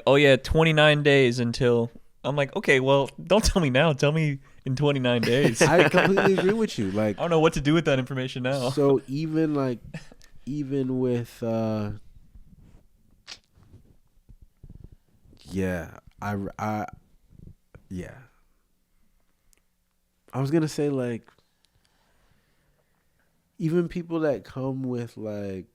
oh yeah, 29 days until. I'm like, okay, well, don't tell me now. Tell me in 29 days. I completely agree with you. Like, I don't know what to do with that information now. So even with I was gonna say like even people that come with like,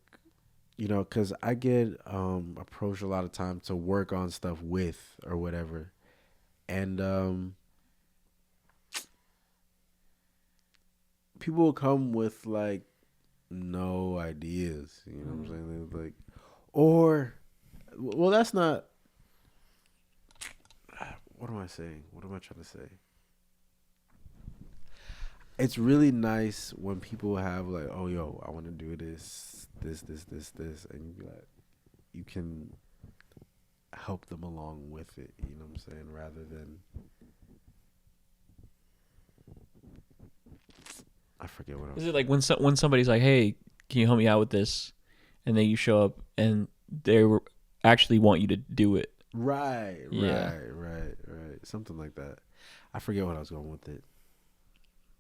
because I get approached a lot of times to work on stuff with or whatever, and people will come with like no ideas, you know what I'm saying? They're like, or well, that's not. What am I saying? What am I trying to say? It's really nice when people have like, oh, yo, I want to do this, and you be like, you can help them along with it. You know what I'm saying? Rather than, I forget what I was. Is it like when somebody's like, hey, can you help me out with this, and then you show up and they actually want you to do it? Right. Something like that. I forget what I was going with it.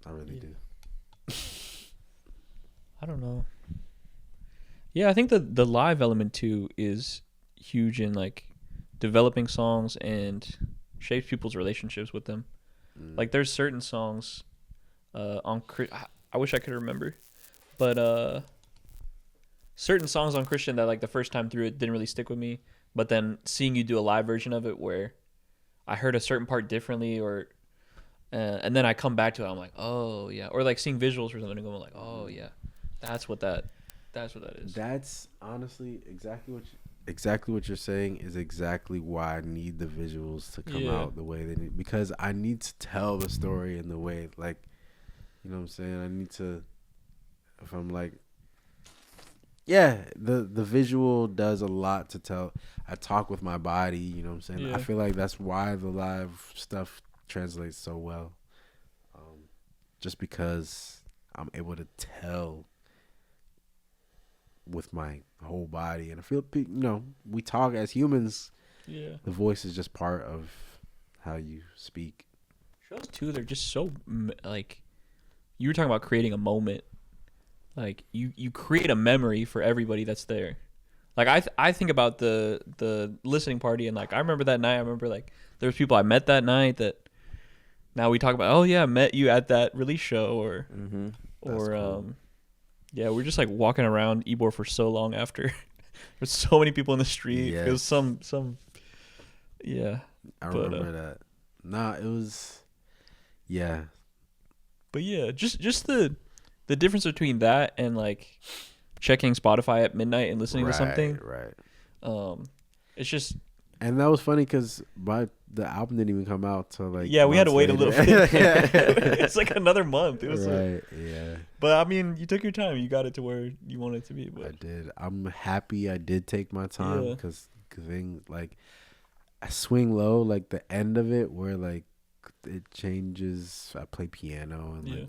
I really do. I don't know. Yeah, I think the live element too is huge in like developing songs and shapes people's relationships with them. Like there's certain songs on I wish I could remember, but certain songs on Christian that like the first time through it didn't really stick with me, but then seeing you do a live version of it where I heard a certain part differently, or and then I come back to it, I'm like, oh yeah, or like seeing visuals or something and going like, oh yeah, that's what that That's what that is. That's honestly exactly what you're saying is exactly why I need the visuals to come out the way they need, because I need to tell the story in the way, like, you know what I'm saying? I need to, if I'm like, the visual does a lot to tell. I talk with my body, you know what I'm saying? Yeah. I feel like that's why the live stuff translates so well. Just because I'm able to tell with my whole body, and I feel, you know, we talk as humans. Yeah. The voice is just part of how you speak. Shows too, they're just so like, you were talking about creating a moment. Like you create a memory for everybody that's there. Like I think about the listening party, and like I remember that night. I remember like there was people I met that night that now we talk about. Oh yeah, I met you at that release show, or Cool. yeah, we're just like walking around Ybor for so long after. There's so many people in the street. Yes. It was some yeah. I remember that. Nah, it was, yeah. But yeah, just the difference between that and like checking Spotify at midnight and listening to something. Right. It's just. And that was funny because the album didn't even come out till like, yeah, we had to wait later. a little bit. It's like another month. It was right. like, Yeah. but I mean, you took your time. You got it to where you wanted it to be. But I did. I'm happy I did take my time, Yeah. because things like I swing low, like the end of it where like it changes. I play piano, and like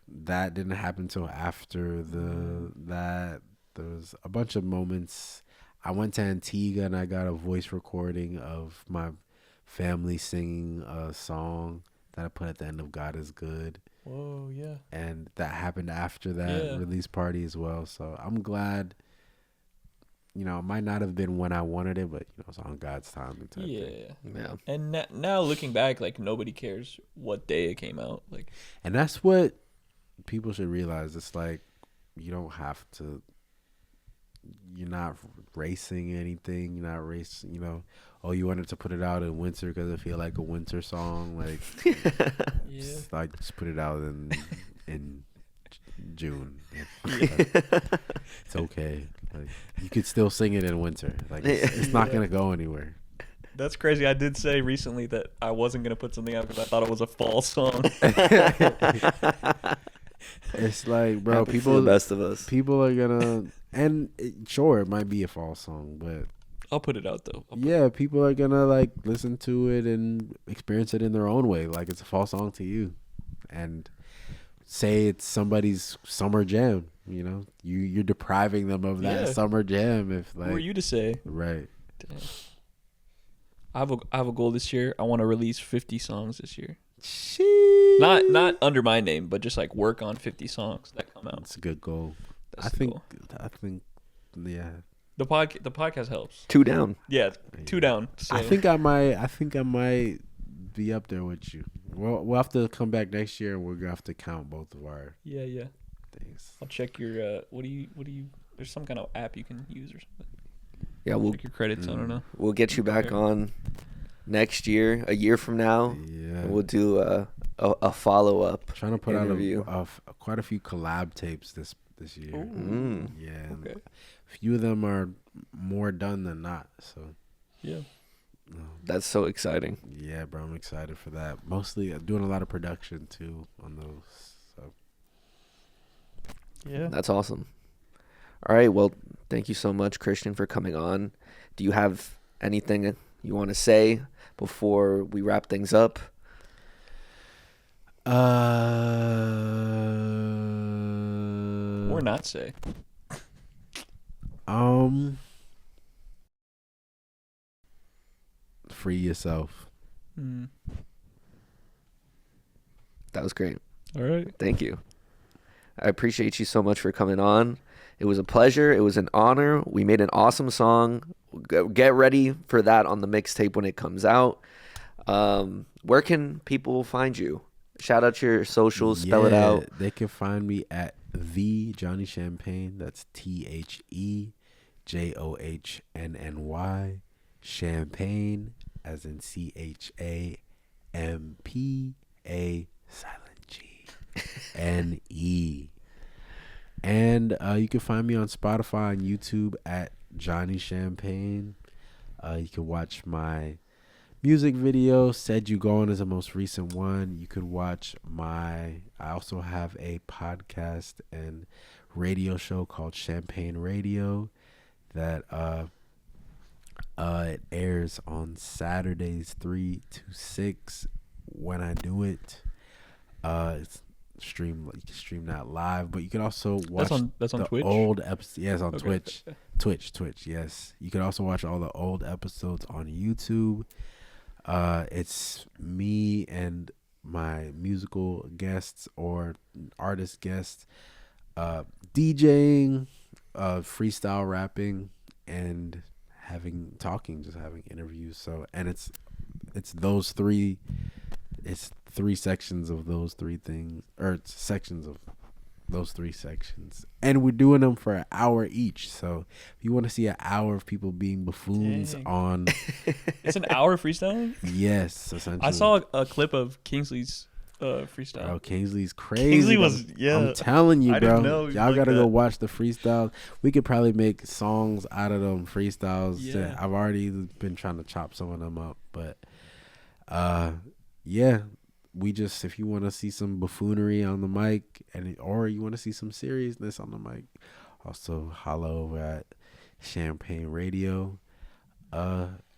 that didn't happen till after that. There was a bunch of moments. I went to Antigua and I got a voice recording of my family singing a song that I put at the end of God Is Good. Whoa, yeah. And that happened after that release party as well. So I'm glad, you know, it might not have been when I wanted it, but, you know, it's on God's timing type thing. Yeah. And now looking back, like nobody cares what day it came out. Like, and that's what people should realize. It's like, you don't have to, you're not racing anything. You're not racing, you know, oh, you wanted to put it out in winter because I feel like a winter song. Like, just put it out in June. It's okay. Like, you could still sing it in winter. Like, it's not gonna go anywhere. that's crazy. I did say recently that I wasn't gonna put something out because I thought it was a fall song. It's like, bro, Happens to the best of us. People are gonna, and sure, it might be a fall song, but I'll put it out though. people are gonna like listen to it and experience it in their own way, like it's a fall song to you, and say it's somebody's summer jam. You know, you're depriving them of that summer jam. If like, Who are you to say? Right. Damn. I have a goal this year. I want to release 50 songs this year. Not under my name, but just like work on 50 songs that come out. It's a good goal. That's I think, yeah. The podcast helps. 2 down. Yeah, 2 down. So. I think I might be up there with you. We'll have to come back next year, and we're gonna have to count both of our Yeah. things. I'll check your what do you there's some kind of app you can use or something. Yeah, we'll check your credits. I don't know. We'll get you back on next year, a year from now. Yeah. And we'll do a follow up. Trying to put interview. out quite a few collab tapes this year. Ooh. Yeah. Okay. A few of them are more done than not. So. Yeah. That's so exciting. Yeah, bro, I'm excited for that. Mostly doing a lot of production too on those. So. Yeah. That's awesome. All right. Well, thank you so much, Christian, for coming on. Do you have anything you want to say before we wrap things up? Or not say. Free yourself. That was great. All right. Thank you. I appreciate you so much for coming on. It was a pleasure. It was an honor. We made an awesome song. Get ready for that on the mixtape when it comes out. Where can people find you? Shout out your socials. Spell it out. They can find me at the Johnny Champagne. That's TheJohnny Champagne, as in CHAMPA silent GNE. And you can find me on Spotify and YouTube at Johnny Champagne. You can watch my music video. Said You Going is the most recent one. You could watch I also have a podcast and radio show called Champagne Radio that it airs on Saturdays 3 to 6 when I do it. It's you can stream that live, but you can also watch that's on Twitch? old episodes. Yes, on Okay. Twitch. Yes, you can also watch all the old episodes on YouTube. It's me and my musical guests or artist guests, DJing, freestyle rapping, and just having interviews. So, and it's those three. It's 3 sections of those 3 things, or it's sections of those 3 sections, and we're doing them for an hour each. So if you want to see an hour of people being buffoons on It's an hour freestyling? yes, essentially. I saw a clip of Kingsley's freestyle. Bro, Kingsley's crazy. Kingsley was, I'm telling you, I bro. didn't know he was Y'all like gotta that. go watch the freestyles. We could probably make songs out of them freestyles. Yeah. I've already been trying to chop some of them up, but yeah. If you want to see some buffoonery on the mic, or you want to see some seriousness on the mic, also holla over at Champagne Radio.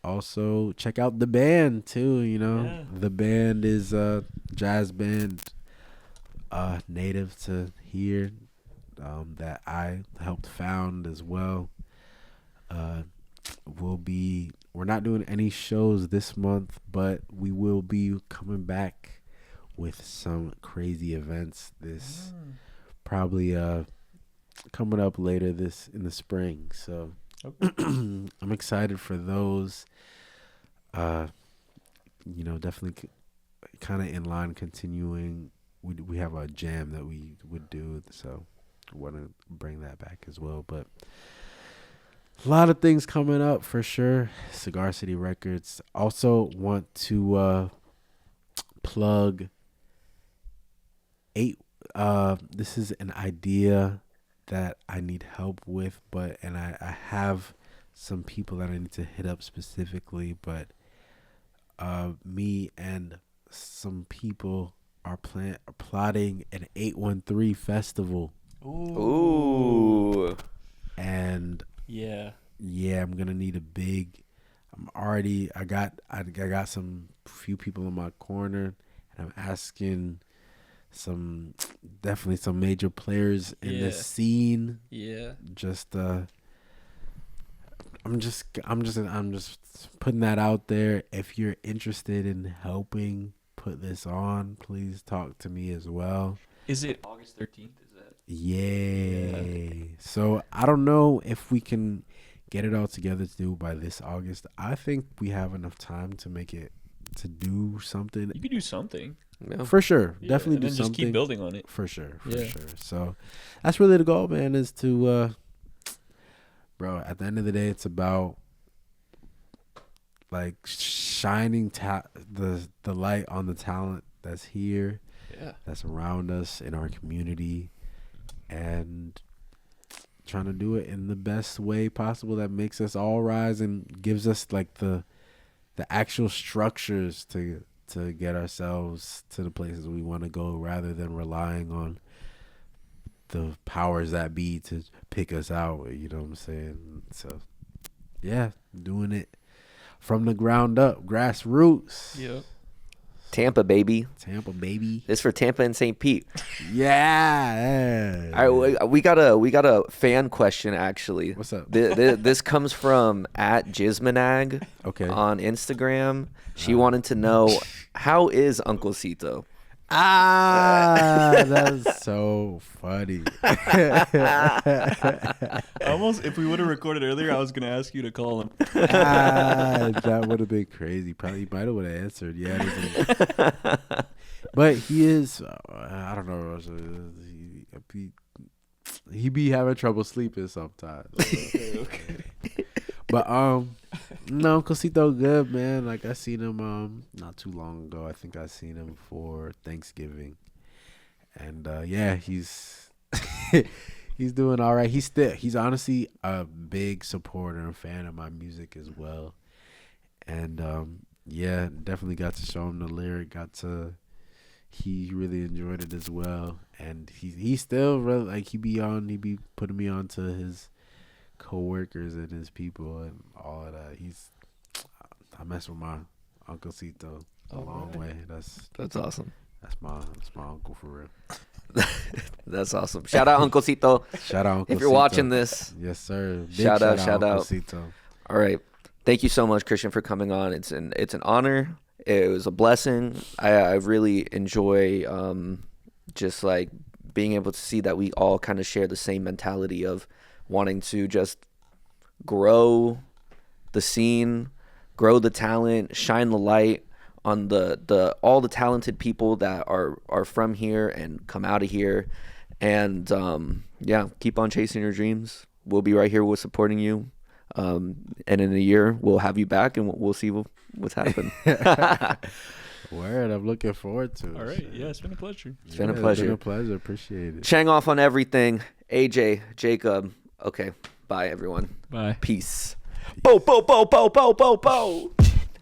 Also check out the band too. Yeah. The band is a jazz band, native to here, that I helped found as well. We're not doing any shows this month, but we will be coming back with some crazy events probably coming up later in the spring. So Okay. I'm excited for those. Definitely kind of in line continuing. We have a jam that we would do, so I want to bring that back as well. But a lot of things coming up for sure. Cigar City Records. Also want to plug this is an idea that I need help with, and I have some people that I need to hit up specifically, but me and some people are plotting an 813 festival. Ooh. And Yeah. I'm gonna need I got some few people in my corner, and I'm asking definitely some major players in this scene. Yeah. I'm just putting that out there. If you're interested in helping put this on, please talk to me as well. Is it August 13th? Is that? Yay. So I don't know if we can get it all together to do by this August. I think we have enough time to do something. You could do something. Yeah. For sure. Yeah, Definitely and do then something. just keep building on it. For sure. Yeah. So that's really the goal, man, is to bro, at the end of the day, it's about like shining the light on the talent that's here, that's around us in our community, and trying to do it in the best way possible that makes us all rise and gives us like the actual structures to get ourselves to the places we want to go, rather than relying on the powers that be to pick us out. You know what I'm saying? So yeah, doing it from the ground up, grassroots. Yep. Tampa, baby. This for Tampa and St. Pete. Yeah. All right, we got a fan question actually. What's up? This comes from @Jizmanag Okay. on Instagram. She wanted to know, how is Uncle Cito? That's so funny. Almost, if we would have recorded earlier, I was gonna ask you to call him. That would have been crazy. Probably might have would have answered. Yeah, but he is. I don't know. He be having trouble sleeping sometimes. Okay. But no, Uncle Cito good, man. Like I seen him not too long ago. I think I seen him for Thanksgiving, and yeah, he's He's doing all right. He's honestly a big supporter and fan of my music as well. And yeah, definitely got to show him the lyric. He really enjoyed it as well. And he still really, like, he be putting me on to his coworkers and his people and all of that. I mess with my Uncle Cito a long way. That's awesome. That's my uncle for real. That's awesome. Shout out Uncle Cito. Shout out Uncle If you're Cito. watching this. Yes, sir. Big Shout out Uncle Cito. All right. Thank you so much, Christian, for coming on. It's an honor. It was a blessing. I really enjoy just like being able to see that we all kind of share the same mentality of wanting to just grow the scene, grow the talent, shine the light on the all the talented people that are from here and come out of here. And yeah, keep on chasing your dreams. We'll be right here with supporting you. And in a year we'll have you back and we'll see what's happened. Word, I'm looking forward to it. All right. Yeah, it's been a pleasure. It's been a pleasure. It's been a pleasure. Appreciate it. Chang off on everything. AJ, Jacob. Okay. Bye, everyone. Bye. Peace. Bo, bo, bo, bo, bo, bo, bo.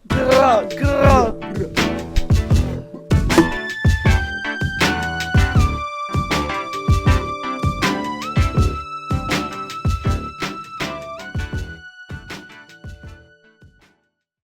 Grr, grr.